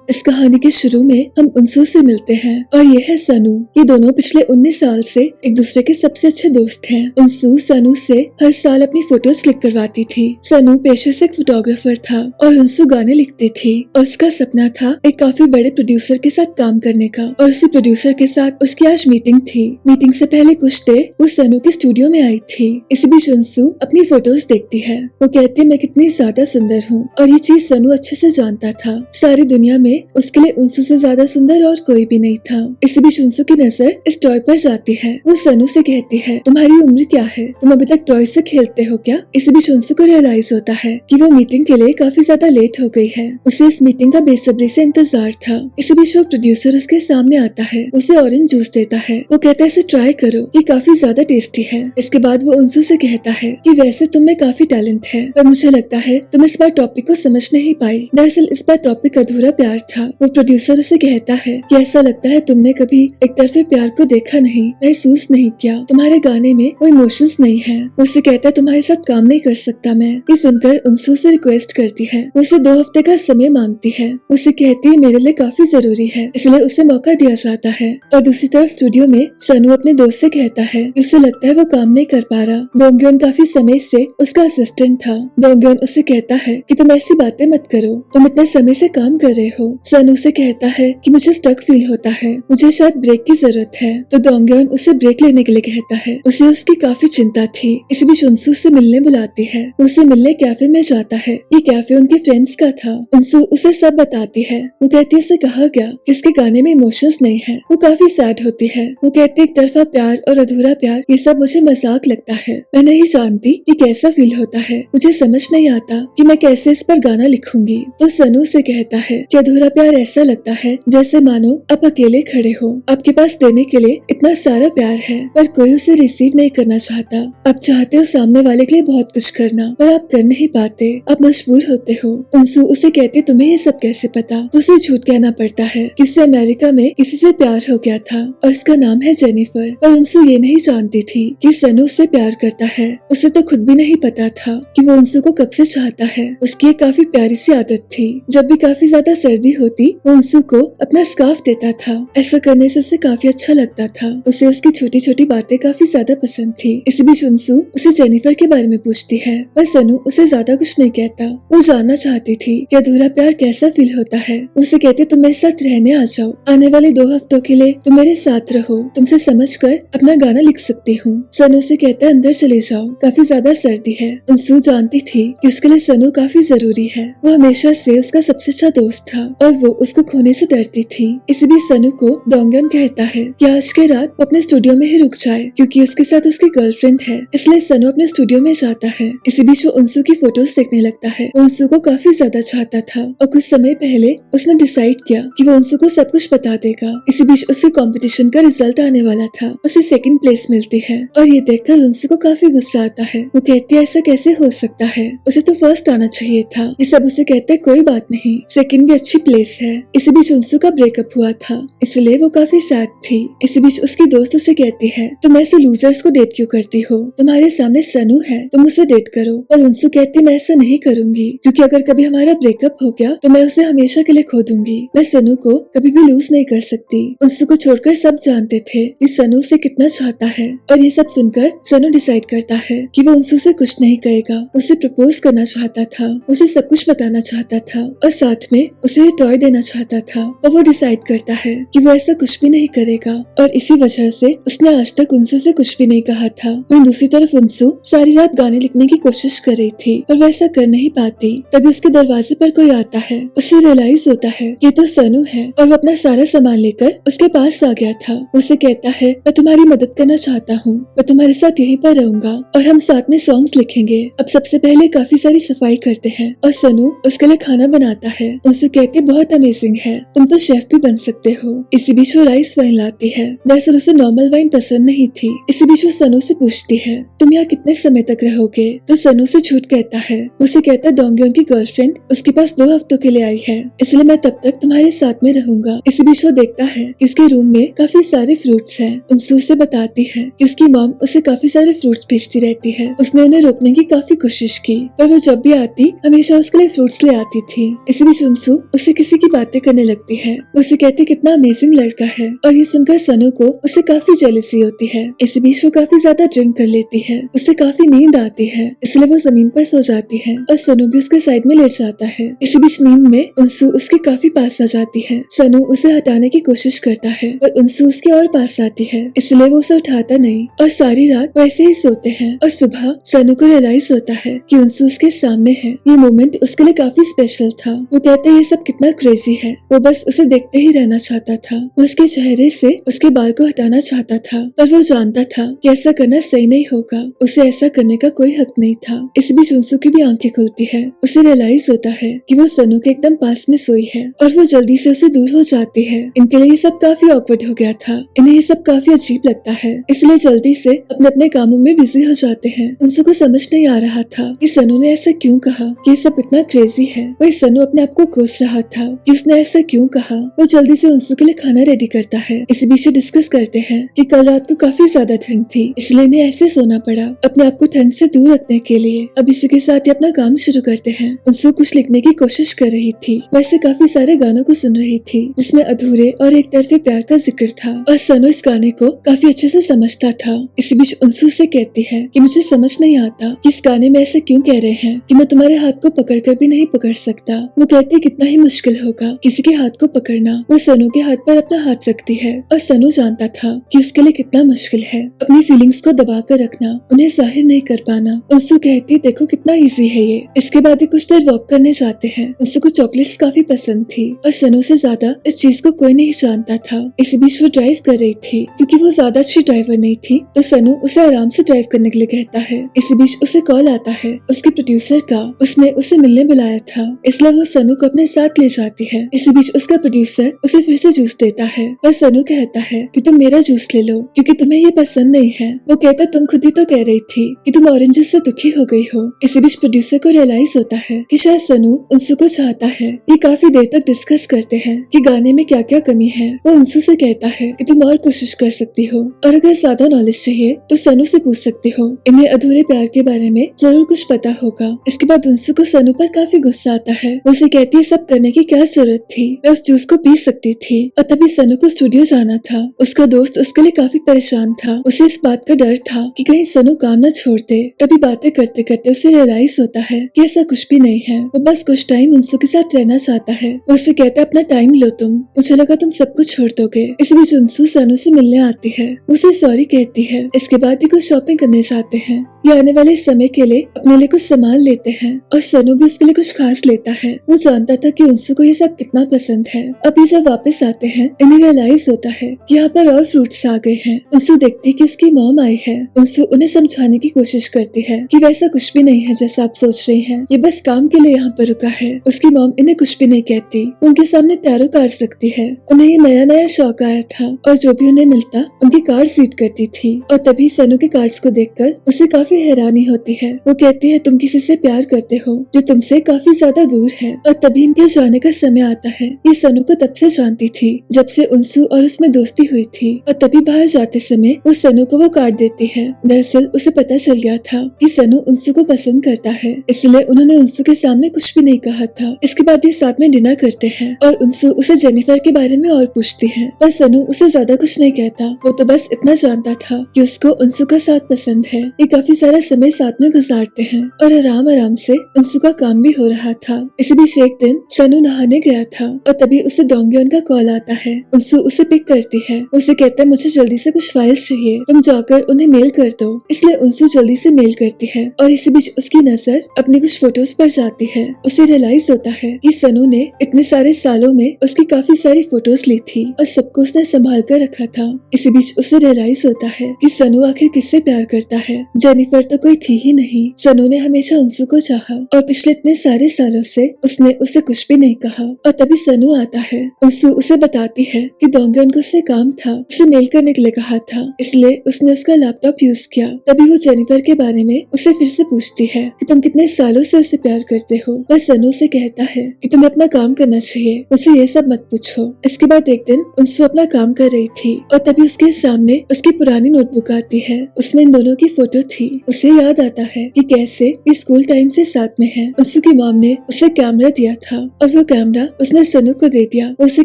इस कहानी के शुरू में हम उनसू से मिलते हैं और ये है सनू। ये दोनों पिछले 19 साल से एक दूसरे के सबसे अच्छे दोस्त हैं। उनसू सनू से हर साल अपनी फोटोज क्लिक करवाती थी। सनू पेशे से एक फोटोग्राफर था और उनसू गाने लिखती थी और उसका सपना था एक काफी बड़े प्रोड्यूसर के साथ काम करने का। और उसी प्रोड्यूसर के साथ उसकी आज मीटिंग थी। मीटिंग से पहले कुछ देर वो सनू के स्टूडियो में आई थी। इसी बीच उनसू अपनी फोटोज देखती है। वो कहती है मैं कितनी ज्यादा सुंदर हूँ और ये चीज सनू अच्छे से जानता था। सारी दुनिया में उसके लिए उनसू से ज्यादा सुंदर और कोई भी नहीं था। इसी बीच उनसू की नजर इस टॉय पर जाती है। वो सनू से कहती है तुम्हारी उम्र क्या है, तुम अभी तक टॉय से खेलते हो क्या? इसी बीच उनसू को रियलाइज होता है कि वो मीटिंग के लिए काफी ज्यादा लेट हो गई है। उसे इस मीटिंग का बेसब्री से इंतजार था। इसी बीच वो प्रोड्यूसर उसके सामने आता है, उसे ऑरेंज जूस देता है। वो कहता है इसे ट्राई करो, ये काफी ज्यादा टेस्टी है। इसके बाद वो उनसू से कहता है कि वैसे तुम में काफी टैलेंट है पर मुझे लगता है तुम इस बार टॉपिक को समझ नहीं पाई। दरअसल इस बार टॉपिक अधूरा प्यार था। वो प्रोड्यूसर उसे कहता है कि ऐसा लगता है तुमने कभी एक तरफे प्यार को देखा नहीं, महसूस नहीं किया। तुम्हारे गाने में वो इमोशंस नहीं है। उससे कहता है तुम्हारे साथ काम नहीं कर सकता मैं। ये सुनकर उनसू से रिक्वेस्ट करती है। उसे 2 हफ्ते का समय मांगती है। उसे कहती है मेरे लिए काफी जरूरी है, इसलिए उसे मौका दिया जाता है। और दूसरी तरफ स्टूडियो में सनू अपने दोस्त से कहता है उसे लगता है वो काम नहीं कर पा रहा। डोंगयोन काफी समय से उसका असिस्टेंट था। डोंगयोन उसे कहता है कि तुम ऐसी बातें मत करो, तुम इतने समय से काम कर रहे हो। सनू से कहता है कि मुझे स्टक फील होता है, मुझे शायद ब्रेक की जरूरत है। तो डोंगयोन उसे ब्रेक लेने के लिए कहता है। उसे उसकी काफी चिंता थी। इसी बीच उनसू से मिलने बुलाती है। उसे मिलने कैफे में जाता है। ये कैफे उनके फ्रेंड्स का था। उनसू उसे सब बताती है। वो कहती है उसे कहा गया कि उसके गाने में इमोशंस नहीं है। वो काफी सैड होती है। वो कहती है एक तरफा प्यार और अधूरा प्यार ये सब मुझे मजाक लगता है। मैं नहीं जानती कि कैसा फील होता है, मुझे समझ नहीं आता कि मैं कैसे इस पर गाना लिखूंगी। तो सनू से कहता है कि अधूरा प्यार ऐसा लगता है जैसे मानो आप अकेले खड़े हो, आपके पास देने के लिए इतना सारा प्यार है पर कोई उसे रिसीव नहीं करना चाहता। आप चाहते हो सामने वाले के लिए बहुत कुछ करना पर आप कर नहीं पाते, आप मजबूर होते हो। उनसू उसे कहते तुम्हें ये सब कैसे पता? तो उसे झूठ कहना पड़ता है कि उसे अमेरिका में किसी से प्यार हो गया था और उसका नाम है जेनिफर। पर उनसू ये नहीं जानती थी कि सनू उससे प्यार करता है। उसे तो खुद भी नहीं पता था कि वो उनसू को कब से चाहता है। उसकी एक काफी प्यारी सी आदत थी, जब भी काफी ज्यादा सर्दी होती वो उनसू को अपना स्कार्फ देता था। ऐसा करने से उसे काफी अच्छा लगता था। उसे उसकी छोटी छोटी बातें काफी ज्यादा पसंद थी। इसी बीच उनसू उसे जेनिफर के बारे में पूछती है पर सनू उसे ज्यादा कुछ नहीं कहता। वो जानना चाहती थी कि अधूरा प्यार कैसा फील होता है। उसे कहते तुम मेरे साथ रहने आ जाओ, आने वाले 2 हफ्तों के लिए तुम मेरे साथ रहो, तुमसे समझकर अपना गाना लिख सकती हूँ। सनू से कहता है अंदर चले जाओ, काफी ज्यादा सर्दी है। उनसू जानती थी कि उसके लिए सनू काफी जरूरी है। वो हमेशा से उसका सबसे अच्छा दोस्त था और वो उसको खोने से डरती थी। इसी बीच सनू को डोंगयोन कहता है कि आज के रात वो अपने स्टूडियो में ही रुक जाए क्योंकि उसके साथ उसकी गर्लफ्रेंड है, इसलिए सनू अपने स्टूडियो में जाता है। इसी बीच वो उनसू की फोटोज देखने लगता है। वो उनसू को काफी ज्यादा चाहता था और कुछ समय पहले उसने डिसाइड किया कि वो उनसू को सब कुछ बता देगा। इसी बीच उसके कंपटीशन का रिजल्ट आने वाला था। उसे 2nd प्लेस मिलती है और ये देखकर उनसू को काफी गुस्सा आता है। वो कहती है ऐसा कैसे हो सकता है, उसे तो फर्स्ट आना चाहिए था। ये सब उसे कहते हैं कोई बात नहीं, 2nd भी अच्छी प्लेस है। इसी बीच उनसू का ब्रेकअप हुआ था, इसलिए वो काफी सैड थी। इसी बीच उसकी दोस्त उसे कहती है तुम ऐसे लूजर्स को डेट क्यों करती हो, तुम्हारे सामने सनू है, तुम उसे डेट करो। और उनसू कहती मैं ऐसा नहीं करूंगी क्योंकि अगर कभी हमारा ब्रेकअप हो गया तो मैं उसे हमेशा के लिए खो दूंगी। मैं सनू को कभी भी लूज नहीं कर सकती। उनसू को छोड़कर सब जानते थे कि सनू से कितना चाहता है और ये सब सुनकर सनू डिसाइड करता है कि वो उनसू से कुछ नहीं कहेगा। उसे प्रपोज करना चाहता था, उसे सब कुछ बताना चाहता था और साथ में उसे टॉय देना चाहता था। और वो डिसाइड करता है कि वो ऐसा कुछ भी नहीं करेगा और इसी वजह से उसने आज तक उनसू से कुछ भी नहीं कहा था। वहीं दूसरी तरफ उनसू सारी रात गाने लिखने की कोशिश कर रही थी पर वो ऐसा कर नहीं पाती। तभी उसके दरवाजे पर कोई आता है। उसे रियलाइज होता है ये तो सनू है और वो अपना सारा सामान लेकर उसके पास आ गया था। उसे कहता है मैं तुम्हारी मदद करना चाहता हूँ, मैं तुम्हारे साथ यहीं पर रहूंगा और हम साथ में सॉन्ग्स लिखेंगे। अब सबसे पहले काफी सारी सफाई करते हैं और सनू उसके लिए खाना बनाता है। उनसे कहते बहुत अमेजिंग है, तुम तो शेफ भी बन सकते हो। इसी बीच वो राइस वाइन लाती है। दरअसल उसे नॉर्मल वाइन पसंद नहीं थी। इसी बीच वो सनू से पूछती है तुम यहाँ कितने समय तक रहोगे? तो सनू से झूठ कहता है। उसे कहता डोंगयोन की गर्लफ्रेंड उसके पास 2 हफ्तों के लिए आई है, इसलिए मैं तब तक तुम्हारे साथ में रहूंगा। इसी बीच वो देखता है कि उसके रूम में काफी सारे फ्रूट्स हैं। उनसू से बताती है कि उसकी मॉम उसे काफी सारे फ्रूट्स भेजती रहती है। उसने उन्हें रोकने की काफी कोशिश की पर वो जब भी आती हमेशा उसके लिए फ्रूट्स ले आती थी। इसी बीच उनसू उसे किसी की बातें करने लगती है। उसे कहती कितना अमेजिंग लड़का है और ये सुनकर सनू को उसे काफी जेलसी होती है। इसी बीच वो काफी ज्यादा ड्रिंक कर लेती है, उसे काफी नींद आती है, इसलिए वो जमीन पर सो जाती है और सनू भी उसके साइड में लेट जाता है। इसी बीच नींद में उनसू उसके काफी पास आ जाती है। सनू उसे हटाने की कोशिश करता है और उनसू उसके और पास आती है, इसलिए वो उसे उठाता नहीं और सारी रात वैसे ही सोते हैं। और सुबह सनू को रियलाइज होता है कि उनसू उसके सामने है। ये मोमेंट उसके लिए काफी स्पेशल था। वो कहते ये सब कितना क्रेजी है, वो बस उसे देखते ही रहना चाहता था। वो उसके चेहरे से उसके बाल को हटाना चाहता था, पर वो जानता था कि ऐसा करना सही नहीं होगा, उसे ऐसा करने का कोई हक नहीं था। इस बीच उनसू की भी आंखें खुलती है। उसे रियलाइज होता है कि वो सनू के एकदम पास में सोई है और वो जल्दी से उसे दूर हो जाती है। इनके लिए ये सब काफी ऑकवर्ड हो गया था, इन्हें ये सब काफी अजीब लगता है, इसलिए जल्दी से अपने अपने कामों में बिजी हो जाते हैं। उनसू को समझ नहीं आ रहा था कि सनू ने ऐसा क्यों कहा, कि ये सब इतना क्रेजी है। वही सनू अपने आप को कोस रहा था कि उसने ऐसा क्यों कहा। वो जल्दी से उनसू के लिए खाना रेडी करता है। इसी बीच डिस्कस करते हैं कि कल रात को काफी ज्यादा ठंड थी, इसलिए इन्हें ऐसे सोना पड़ा अपने आप को ठंड से दूर रखने के लिए। अब इसी के साथ ही अपना काम शुरू करते हैं। उनसू कुछ लिखने की कोशिश कर रही थी, वैसे काफी सारे गानों को सुन रही थी जिसमें अधूरे और एक तरफे प्यार का जिक्र था और सनू इस गाने को काफी अच्छे से समझता था। इसी बीच उनसू से कहती है कि मुझे समझ नहीं आता कि इस गाने में ऐसे क्यों कह रहे हैं कि मैं तुम्हारे हाथ को पकड़कर भी नहीं पकड़ सकता। वो कहती है कितना ही मुश्किल होगा किसी के हाथ को पकड़ना। वो सनू के हाथ पर अपना हाथ रखती है और सनू जानता था कि उसके लिए कितना मुश्किल है अपनी फीलिंग्स को दबा कर रखना, उन्हें जाहिर नहीं कर पाना। उनसू कहती है देखो कितना इजी है ये। इसके बाद ही कुछ देर वॉक करने जाते हैं। उनसू को चॉकलेट्स काफी पसंद थी और सनू से ज्यादा इस चीज को कोई नहीं जानता था। इसी बीच वो ड्राइव कर रही थी, क्योंकि वो ज्यादा अच्छी ड्राइवर नहीं थी तो सनू उसे आराम से ड्राइव करने के लिए कहता है। इसी बीच उसे कॉल आता है उसके प्रोड्यूसर का, उसने उसे मिलने बुलाया था, इसलिए वो सनू को अपने साथ ले जाती है। इसी बीच उसका प्रोड्यूसर उसे फिर से जूस देता है पर सनू कहता है कि तुम मेरा जूस ले लो क्योंकि तुम्हें ये पसंद नहीं है। वो कहता तुम खुद ही तो कह रही थी कि तुम ऑरेंजेस से दुखी हो गई हो। इसी बीच प्रोड्यूसर को रियलाइज होता है कि शायद सनू उनसू को चाहता है। ये काफी देर तक डिस्कस करते हैं कि गाने में क्या क्या कमी है। वो उनसू से कहता है कि तुम और कोशिश कर सकती हो और अगर ज्यादा नॉलेज चाहिए तो सनू से पूछ सकती हो, इन्हें अधूरे प्यार के बारे में जरूर कुछ पता होगा। इसके बाद उनसू को सनू पर काफी गुस्सा आता है। वो उसे कहती है सब करने की क्या जरूरत थी, मैं उस जूस को पी सकती थी। और तभी सनू को स्टूडियो जाना था। उसका दोस्त उसके लिए काफी परेशान था, उसे इस बात का डर था कि कहीं सनू काम न छोड़ दे। तभी बातें करते करते उसे रियलाइज होता है कि ऐसा कुछ भी नहीं है, वो बस कुछ टाइम उनसू के साथ रहना चाहता है। वो उसे कहता है अपना टाइम लो तुम, मुझे लगा तुम सब कुछ छोड़ दोगे। इस बीच उनसू सनू से मिलने आती है, उसे सॉरी कहती है। इसके बाद ही कुछ शॉपिंग करने जाते हैं। ये आने वाले समय के लिए अपने लिए कुछ सामान लेते हैं और सनू भी उसके लिए कुछ खास लेता है। वो जानता था कि उनसू को ये सब कितना पसंद है। अभी जब वापस आते हैं इन्हें रियलाइज होता है कि यहाँ पर और फ्रूट्स आ गए हैं। उनसू देखती है कि उसकी मॉम आई है। उनसू उन्हें समझाने की कोशिश करती है कि वैसा कुछ भी नहीं है जैसा आप सोच रही हैं, ये बस काम के लिए यहाँ पर रुका है। उसकी मॉम इन्हें कुछ भी नहीं कहती, उनके सामने टैरो कार्ड्स रखती है। उन्हें ये नया नया शौक आया था और जो भी उन्हें मिलता उनके कार्ड्स रीड करती थी। और तभी सनू के कार्ड्स को देखकर उसे काफी हैरानी होती है। वो कहती है तुम किसी से प्यार करते हो जो तुमसे काफी ज्यादा दूर है। और तभी इनके जाने का समय आता है। ये सनू को तब से जानती थी जब से उनसू और उसमें दोस्ती हुई थी। और तभी बाहर जाते समय वो सनू को वो कार्ड देती है। दरअसल उसे पता चल गया था कि सनू उनसू को पसंद करता है, इसलिए उन्होंने उनसू के सामने कुछ भी नहीं कहा था। इसके बाद ये साथ में डिनर करते हैं और उनसू उसे जेनिफर के बारे में और पूछती है, पर सनू उसे ज्यादा कुछ नहीं कहता। वो तो बस इतना जानता था कि उसको उनसू का साथ पसंद है। ये काफी सारा समय साथ में गुजारते हैं और आराम आराम से उनसू का काम भी हो रहा था। इसी बीच एक दिन सनू नहाने गया था और तभी उसे डोंगयन का कॉल आता है। उनसू उसे पिक करती है। उसे कहता है मुझे जल्दी से कुछ फाइल्स चाहिए, तुम जाकर उन्हें मेल कर दो। इसलिए उनसू जल्दी से मेल करती है और इसी बीच उसकी नजर अपनी कुछ फोटोज पर जाती है। उसे रियलाइज होता है कि सनू ने इतने सारे सालों में उसकी काफी सारी फोटोज ली थी और सबको उसने संभाल कर रखा था। इसी बीच उसे रियलाइज होता है कि सनू आखिर किससे प्यार करता है। जेनिफर तो कोई थी ही नहीं। सनू ने हमेशा उनसू को चाहा और पिछले इतने सारे सालों से उसने उसे कुछ भी नहीं कहा। और तभी सनू आता है। उनसू उसे बताती है कि डोंगयन को उससे काम था, उसे मेल करने के लिए कहा था, इसलिए उसने उसका लैपटॉप यूज किया। तभी वो जेनिफर के बारे में उसे फिर से पूछती है कि तुम कितने सालों से उसे प्यार करते हो। वह सनू से कहता है कि तुम्हें अपना काम करना चाहिए, मुझे ये सब मत पूछो। इसके बाद एक दिन उनसू अपना काम कर रही थी और तभी उसके सामने उसकी पुरानी नोटबुक आती है। उसमें इन दोनों की फोटो थी। उसे याद आता है कि कैसे ये स्कूल टाइम से साथ में है। उन्सु की मॉम ने उसे कैमरा दिया था और वो कैमरा उसने सनु को दे दिया। वो उसे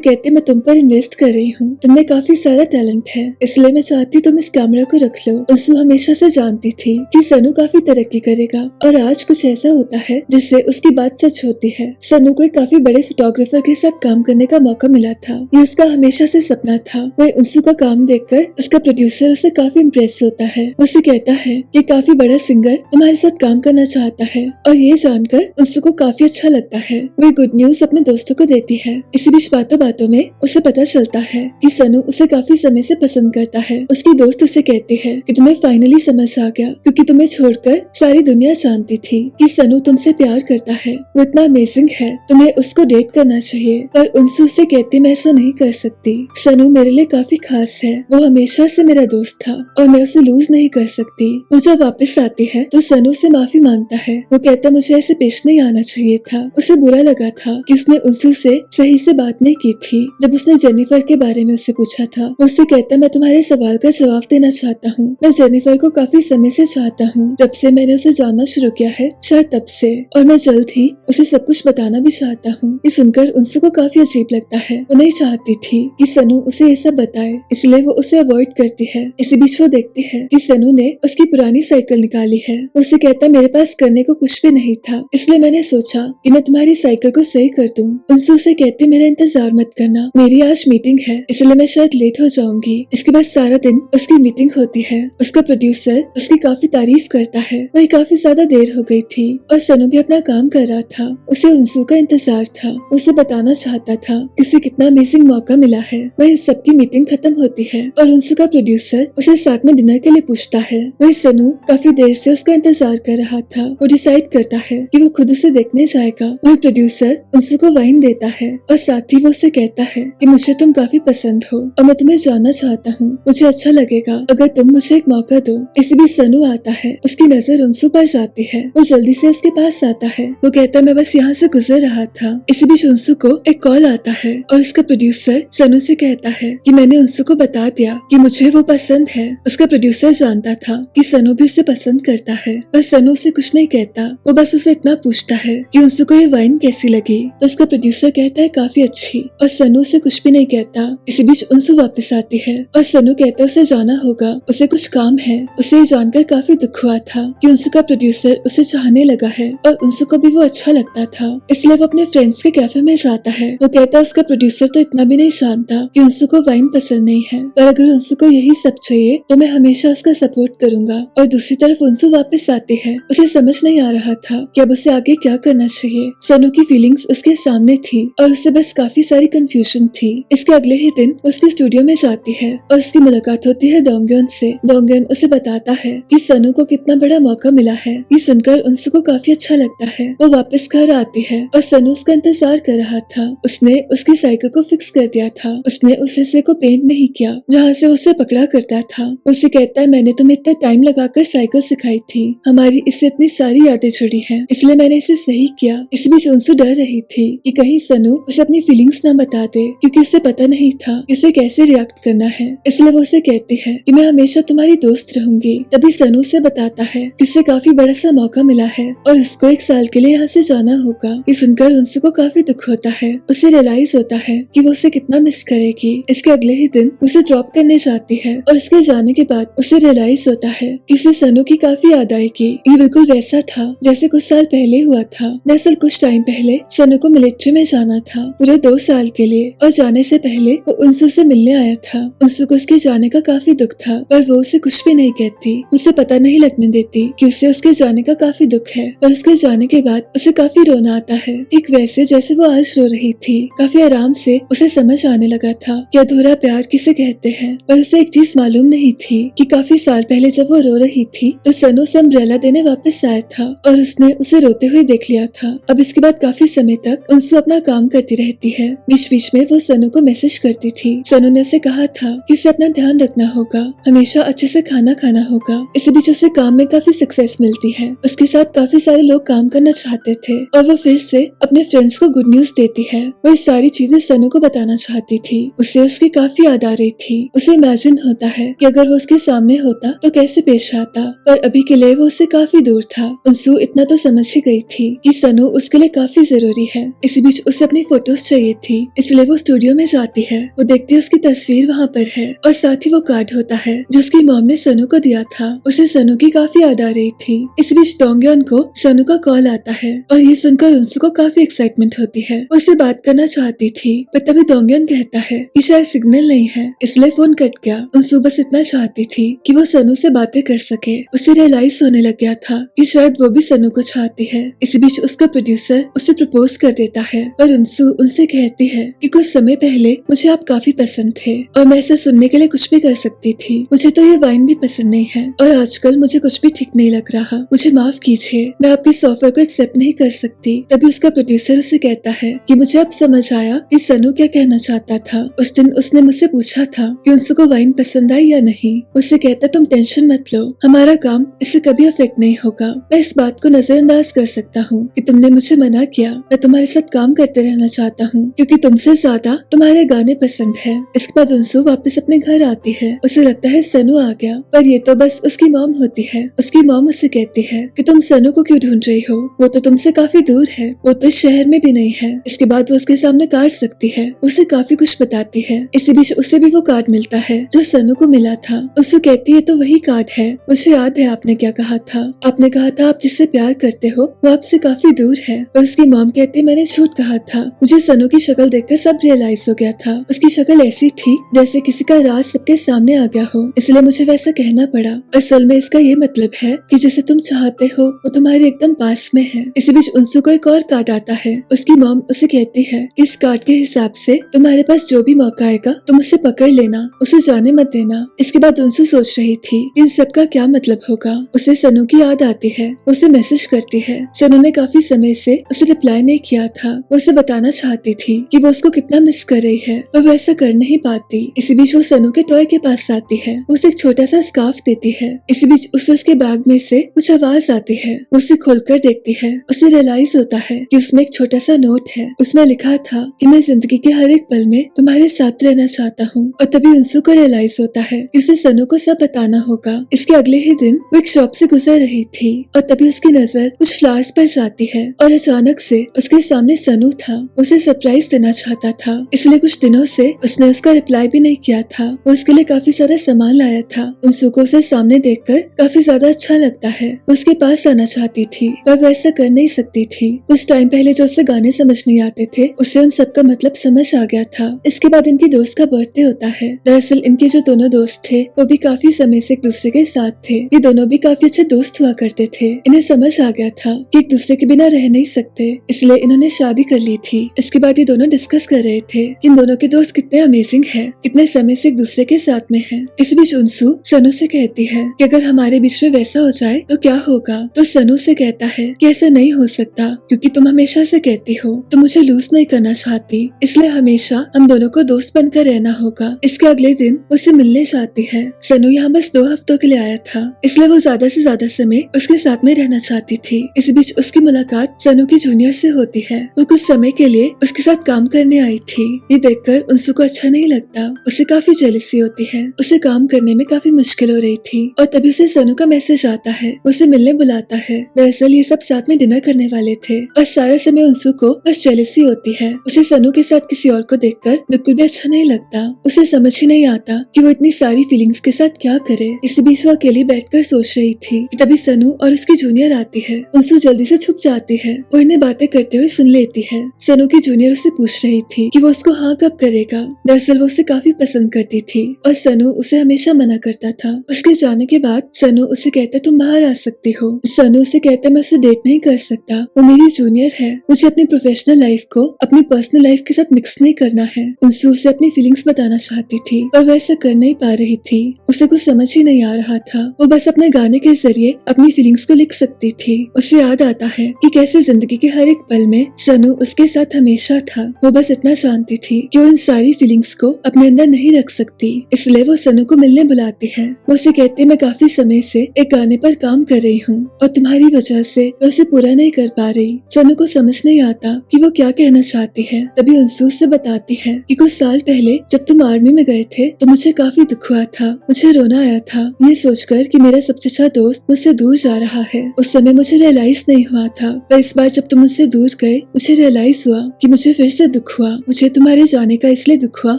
कहते मैं तुम पर इन्वेस्ट कर रही हूँ, तुम्हें काफी सारा टैलेंट है, इसलिए मैं चाहती तुम इस कैमरा को रख लो। उन्सु हमेशा से जानती थी कि सनु काफी तरक्की करेगा और आज कुछ ऐसा होता है जिससे उसकी बात सच होती है। सनु को एक काफी बड़े फोटोग्राफर के साथ काम करने का मौका मिला था। ये उसका हमेशा से सपना था। वह उन्सु का काम देखकर उसका प्रोड्यूसर उसे काफी इम्प्रेस होता है। उसे कहता है कि काफी बड़ा सिंगर तुम्हारे साथ काम करना चाहता है और ये जानकर उन्सु को काफी अच्छा लगता है। वो गुड न्यूज अपने दोस्तों को देती है। इसी बीच बातों बातों में उसे पता चलता है कि सनु उसे काफी समय से पसंद करता है। उसकी दोस्त उसे कहती है कि तुम्हें फाइनली समझ आ गया, क्योंकि तुम्हें छोड़कर सारी दुनिया जानती थी कि सनु तुमसे प्यार करता है, वो इतना अमेजिंग है, तुम्हें उसको डेट करना चाहिए। पर उन्सु उसे कहती मैं ऐसा नहीं कर सकती, सनु मेरे लिए काफी खास है, वो हमेशा से मेरा दोस्त था और मैं उसे लूज नहीं कर सकती। वो जब वापस आती है तो सनु से माफी मांगता है। वो कहता मुझे ऐसे पेश नहीं आना चाहिए था। उसे बुरा लगा था कि उसने उन्सु से सही से बात नहीं की थी। जब उसने जेनिफर के बारे में उससे पूछा था, वो उससे कहता मैं तुम्हारे सवाल का जवाब देना चाहता हूँ। मैं जेनिफर को काफी समय से चाहता हूँ, जब से मैंने उसे जानना शुरू किया है, शायद तब से, और मैं जल्द ही उसे सब कुछ बताना भी चाहता हूँ। ये सुनकर उन्सु को काफी अजीब लगता है। वो नहीं चाहती थी कि सनु उसे ये सब बताए, इसलिए वो उसे अवॉइड करती है। इसी बीच वो देखती है कि सनु ने उसकी पुरानी साइकिल निकाली है। उसे कहता मेरे पास करने को कुछ भी नहीं था, इसलिए मैंने सोचा कि मैं तुम्हारी साइकिल को सही कर दूं। उन्सु से कहते मेरा इंतजार मत करना, मेरी आज मीटिंग है, इसलिए मैं शायद लेट हो जाऊंगी। इसके बाद सारा दिन उसकी मीटिंग होती है। उसका प्रोड्यूसर उसकी काफी तारीफ करता है। वही काफी ज्यादा देर हो गई थी और सनु भी अपना काम कर रहा था। उसे उन्सु का इंतजार था। उसे बताना चाहता था कि उसे कितना अमेजिंग मौका मिला है। वही सबकी मीटिंग खत्म होती है और उन्सु का प्रोड्यूसर उसे साथ में डिनर के लिए पूछता है। वही सनु काफी देर से उसका इंतजार कर रहा था। वो डिसाइड करता है कि वो खुद उसे देखने जाएगा। वही प्रोड्यूसर उन्सु को वाइन देता है और साथ ही वो उसे कहता है कि मुझे तुम काफी पसंद हो और मैं तुम्हें जानना चाहता हूँ। मुझे अच्छा लगेगा अगर तुम मुझे एक मौका दो। इसी बीच सनु आता है। उसकी नजर उन्सु पर जाती है। वो जल्दी से उसके पास आता है। वो कहता मैं बस यहाँ से गुजर रहा था। इसी बीच उन्सु को एक कॉल आता है और उसका प्रोड्यूसर सनु से कहता है कि मैंने उन्सु को बता दिया कि मुझे वो पसंद है। उसका प्रोड्यूसर जानता था कि सनु भी उसे पसंद करता है, पर सनु उसे कुछ नहीं कहता। वो बस उसे इतना पूछता है कि उन्सु को ये वाइन कैसी लगी। तो उसका प्रोड्यूसर कहता है काफी अच्छी, और सनु उसे कुछ भी नहीं कहता। इसी बीच उन्सु वापस आती है और सनु कहता है उसे जाना होगा, उसे कुछ काम है। उसे ये जानकर काफी दुख हुआ था कि उन्सु का प्रोड्यूसर उसे चाहने लगा है और उन्सु को भी वो अच्छा लगता था, इसलिए वो अपने फ्रेंड्स के कैफे में जाता है। वो कहता है उसका प्रोड्यूसर तो इतना भी नहीं जानता कि उन्सु को वाइन पसंद नहीं है, पर अगर उन्सु को यही सब चाहिए तो मैं हमेशा उसका सपोर्ट करूंगा। और दूसरी तरफ उन्सु वापस आती है। उसे समझ नहीं आ रहा था कि अब उसे आगे क्या करना चाहिए। सनु की फीलिंग्स उसके सामने थी और उसे बस काफी सारी कंफ्यूजन थी। इसके अगले ही दिन उसके स्टूडियो में जाती है और उसकी मुलाकात होती है डोंगयन से। डोंगयन उसे बताता है कि सनु को कितना बड़ा मौका मिला है। ये सुनकर उन्सु को काफी अच्छा लगता है। वो वापस घर आती है और सनु उसका इंतजार कर रहा था। उसने उसकी साइकिल को फिक्स कर दिया था। उसने उस हिस्से को पेंट नहीं किया जहाँ से उसे पकड़ा करता था। उसे कहता है मैंने तुम्हें इतना टाइम लगाकर साइकिल सिखाई थी, हमारी इससे इतनी सारी यादें जुड़ी हैं, इसलिए मैंने इसे सही किया। इस बीच उन्सु डर रही थी कि कहीं सनु उसे अपनी फीलिंग्स न बता दे, क्योंकि उसे पता नहीं था कि उसे कैसे रिएक्ट करना है। इसलिए वो उसे कहती है कि मैं हमेशा तुम्हारी दोस्त रहूंगी। तभी सनु उसे बताता है कि उसे काफी बड़ा सा मौका मिला है और उसको 1 साल के लिए यहाँ से जाना होगा। ये सुनकर उन्सु को काफी दुख होता है। उसे रियलाइज होता है कि वो उसे कितना मिस करेगी। इसके अगले ही दिन उसे ड्रॉप करने जाती है और उसके जाने के बाद उसे रियलाइज होता है कि उसे सनु की काफी याद आएगी। ये बिल्कुल वैसा था जैसे कुछ साल पहले हुआ था। दरअसल कुछ टाइम पहले सनु को मिलिट्री में जाना था पूरे 2 साल के लिए, और जाने से पहले वो उन्सु से मिलने आया था। उन्सु को उसके जाने का काफी दुख था, पर वो उसे कुछ भी नहीं कहती। उसे पता नहीं लगने देती कि उसे उसके जाने का काफी दुख है। और उसके जाने के बाद उसे काफी रोना आता है, ठीक वैसे जैसे वो आज रो रही थी। काफी आराम से उसे समझ आने लगा था कि अधूरा प्यार किसे कहते हैं। पर उसे एक चीज मालूम नहीं थी कि काफी साल पहले जब वो रो रही थी तो सनु से अम्ब्रेला देने वापस आया था और उसने उसे रोते हुए देख लिया था। अब इसके बाद काफी समय तक उन्सु अपना काम करती रहती है। बीच बीच में वो सनु को मैसेज करती थी। सनु ने उसे कहा था कि उसे अपना ध्यान रखना होगा, हमेशा अच्छे से खाना खाना होगा। इसी बीच उसे काम में काफी सक्सेस मिलती है। उसके साथ काफी सारे लोग काम करना चाहते थे और वो फिर से अपने फ्रेंड्स को गुड न्यूज देती है। वो ये सारी चीजें सनु को बताना चाहती थी। उसे उसकी काफी याद आ रही थी। उसे इमेजिन होता है कि अगर वो उसके सामने होता तो कैसे पेश आता। था, पर अभी के लिए वो उससे काफी दूर था। अंशु इतना तो समझ ही गई थी कि सनू उसके लिए काफी जरूरी है। इसी बीच उसे अपनी फोटोज चाहिए थी, इसलिए वो स्टूडियो में जाती है। वो देखती है उसकी तस्वीर वहाँ पर है और साथ ही वो कार्ड होता है जो उसकी मॉम ने सनू को दिया था। उसे सनू की काफी याद आ रही थी। इस बीच डोंगयन को सनू का कॉल आता है और ये सुनकर अंशु को काफी एक्साइटमेंट होती है। वो उससे बात करना चाहती थी, पर तभी डोंगयन कहता है कि शायद सिग्नल नहीं है, इसलिए फोन कट गया। अंशु बस इतना चाहती थी कि वो सनू से बातें कर सके। उसे रियलाइज होने लग गया था कि शायद वो भी सनू को चाहती है। इसी बीच उसका प्रोड्यूसर उसे प्रपोज कर देता है और अंशु उनसे कहती है कि कुछ समय पहले मुझे आप काफी पसंद थे और मैं ऐसा सुनने के लिए कुछ भी कर सकती थी। मुझे तो ये वाइन भी पसंद नहीं है और आजकल मुझे कुछ भी ठीक नहीं लग रहा। मुझे माफ कीजिए, मैं आपके इस ऑफर को एक्सेप्ट नहीं कर सकती। तभी उसका प्रोड्यूसर उसे कहता है कि मुझे अब समझ आया कि सनू क्या कहना चाहता था। उस दिन उसने मुझसे पूछा था कि अंशु को वाइन पसंद आई या नहीं। उससे कहता तुम टेंशन मत लो, हमारा काम इससे कभी अफेक्ट नहीं होगा। मैं इस बात को नजरअंदाज कर सकता हूँ कि तुमने मुझे मना किया। मैं तुम्हारे साथ काम करते रहना चाहता हूँ क्योंकि तुमसे ज्यादा तुम्हारे गाने पसंद है। इसके बाद अंशु वापस अपने घर आती है। उसे लगता है सनू आ गया, पर ये तो बस उसकी मॉम होती है। उसकी मॉम उससे कहती है कि तुम सनू को क्यों ढूंढ रही हो, वो तो तुमसे काफी दूर है, वो तो इस शहर में भी नहीं है। इसके बाद वो उसके सामने कार्ड रखती है, उसे काफी कुछ बताती है। इसी बीच उसे भी वो कार्ड मिलता है जो सनू को मिला था। उससे कहती है तो वही कार्ड है, मुझे याद है आपने क्या कहा था। आपने कहा था आप जिससे प्यार करते हो वो आपसे काफी दूर है। और उसकी मॉम कहती है मैंने झूठ कहा था। मुझे सनू की शक्ल देखकर सब रियलाइज हो गया था। उसकी शक्ल ऐसी थी जैसे किसी का राज सबके सामने आ गया हो, इसलिए मुझे वैसा कहना पड़ा। असल में इसका ये मतलब है कि जिसे तुम चाहते हो वो तुम्हारे एकदम पास में है। इसी बीच अंशु को एक और कार्ड आता है। उसकी मॉम उसे कहती है इस कार्ड के हिसाब से तुम्हारे पास जो भी मौका आएगा तुम उसे पकड़ लेना, उसे जाने मत देना। इसके बाद अंशु सोच रही थी इन सब का क्या मतलब होगा। उसे सनू की याद आती है, उसे मैसेज करती है। सनू ने काफी समय से उसे रिप्लाई नहीं किया था। वो उसे बताना चाहती थी कि वो उसको कितना मिस कर रही है, पर वो ऐसा कर नहीं पाती। इसी बीच वो सनू के टॉय के पास आती है, उसे एक छोटा सा स्कार्फ देती है। इसी बीच उसे उसके बैग में से कुछ आवाज आती है। उसे खोलकर देखती है, उसे रियलाइज होता है कि उसमें एक छोटा सा नोट है। उसमें लिखा था कि मैं जिंदगी के हर एक पल में तुम्हारे साथ रहना चाहता हूँ। और तभी अंशु को रियलाइज होता है कि उसे सनू को सब बताना होगा। इसके अगले ही दिन वो एक शॉप से गुजर रही थी और तभी उसकी नजर कुछ फ्लावर्स पर जाती है और अचानक से उसके सामने सनू था। उसे सरप्राइज देना चाहता था, इसलिए कुछ दिनों से उसने उसका रिप्लाई भी नहीं किया था। वो उसके लिए काफी सारा सामान लाया था। अंशु को उसे सामने देखकर काफी ज्यादा अच्छा लगता है। वो उसके पास आना चाहती थी पर वो ऐसा कर नहीं सकती थी। कुछ टाइम पहले जो उसे गाने समझ नहीं आते थे उसे उन सब का मतलब समझ आ गया था। इसके बाद इनकी दोस्त का बर्थडे होता है। दरअसल इनके जो दोनों दोस्त थे वो भी काफी समय से एक दूसरे के साथ थे। ये दोनों भी काफी अच्छे दोस्त हुआ करते थे। इन्हें समझ आ गया था कि एक दूसरे के बिना रह नहीं सकते, इसलिए इन्होंने शादी कर ली थी। इसके बाद ये दोनों डिस्कस कर रहे थे कि इन दोनों के दोस्त कितने अमेजिंग है, कितने समय से एक दूसरे के साथ में है। इस बीच अंशु सनू से कहती है कि अगर हमारे बीच में वैसा हो जाए तो क्या होगा। तो सनू से कहता है कि ऐसा नहीं हो सकता क्योंकि तुम हमेशा से कहती हो तुम मुझे लूज नहीं करना चाहती, इसलिए हमेशा हम दोनों को दोस्त बनकर रहना होगा। इसके अगले दिन उसे मिलने जाती है। सनू यहाँ बस 2 हफ्तों के लिए आया था, इसलिए वो ज्यादा से ज्यादा समय उसके साथ में रहना चाहती थी। इस बीच उसकी मुलाकात सनू की जूनियर से होती है। वो कुछ समय के लिए उसके साथ काम करने आई थी। ये देखकर अंशु को अच्छा नहीं लगता, उसे काफी जेलसी होती है। उसे काम करने में काफी मुश्किल हो रही थी और तभी उसे सनू का मैसेज आता है, उसे मिलने बुलाता है। दरअसल ये सब साथ में डिनर करने वाले थे और सारा समय अंशु को बस जेलसी होती है। उसे सनू के साथ किसी और को देखकर बिल्कुल भी अच्छा नहीं लगता। उसे समझ ही नहीं आता कि वो इतनी सारी फीलिंग्स के साथ क्या करे। इस बीच वो अकेली बैठकर सोच रही थी कि तभी सनू और उसकी जूनियर आती है। अंशु जल्दी से छुप जाती है। वो इन्हें बातें करते हुए सुन लेती है। सनू की जूनियर उससे पूछ रही थी कि वो उसको हाँ कब करेगा। दरअसल वो उसे काफी पसंद करती थी और सनू उसे हमेशा मना करता था। उसके जाने के बाद सनू उसे कहता तुम बाहर आ सकती हो। सनू उसे कहता मैं उसे डेट नहीं कर सकता, वो मेरी जूनियर है, मुझे अपनी प्रोफेशनल लाइफ को अपनी पर्सनल लाइफ के साथ मिक्स नहीं करना है। अंशु उसे अपनी फीलिंग्स बताना चाहती थी पर वो ऐसा कर नहीं पा रही थी। उसे कुछ समझ ही नहीं आ रहा था। वो बस अपने गाने के जरिए अपनी फीलिंग्स को लिख सकती थी। उसे याद आता है कि कैसे जिंदगी के हर एक पल में सनू उसके साथ हमेशा था। वो बस इतना जानती थी कि वो इन सारी फीलिंग्स को अपने अंदर नहीं रख सकती, इसलिए वो सनू को मिलने बुलाती है। वो उसे कहती है मैं काफी समय से एक गाने पर काम कर रही हूँ और तुम्हारी वजह से मैं उसे पूरा नहीं कर पा रही। सनू को समझ नहीं आता कि वो क्या कहना चाहती है। तभी अंशु से बताती है कि कुछ साल पहले जब तुम आर्मी में गए थे तो मुझे काफी दुख हुआ था, मुझे रोना आया था ये सोचकर कि मेरा सबसे अच्छा दोस्त मुझसे दूर जा रहा है। उस समय मुझे रियलाइज नहीं हुआ था, पर इस बार जब तुम मुझसे दूर गए मुझे रियलाइज हुआ कि मुझे फिर से दुख हुआ। मुझे तुम्हारे जाने का इसलिए दुख हुआ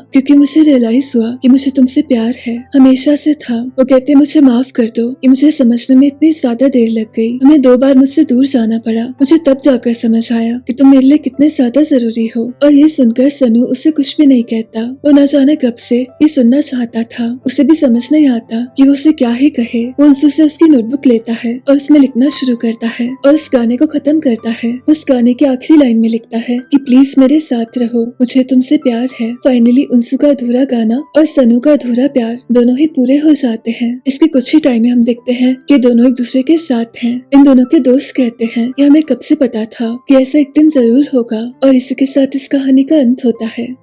क्योंकि मुझे रियलाइज हुआ कि मुझे तुमसे प्यार है, हमेशा से था। वो कहते मुझे माफ कर दो कि मुझे समझने में इतनी ज्यादा देर लग गई। तुम्हें 2 बार मुझसे दूर जाना पड़ा। मुझे तब जाकर समझ आया कि तुम मेरे लिए कितने ज्यादा जरूरी हो। और ये सुनकर सनू उसे कुछ भी नहीं कहता। वो न जाने कब से ये सुनना चाहता था। उसे भी समझ नहीं आता कि वो उसे क्या ही कहे। वो अंशु से उसकी नोटबुक लेता है और उसमें लिखना शुरू करता है और उस गाने को खत्म करता है। उस गाने की आखिरी लाइन में लिखता है कि प्लीज मेरे साथ रहो, मुझे तुमसे प्यार है। फाइनली अंशु का अधूरा गाना और सनू का अधूरा प्यार दोनों ही पूरे हो जाते हैं। इसके कुछ ही टाइम में हम देखते हैं कि दोनों एक दूसरे के साथ हैं। इन दोनों के दोस्त कहते हैं कि हमें कब से पता था कि ऐसा एक दिन जरूर होगा। और इसी के साथ इस कहानी का अंत होता है।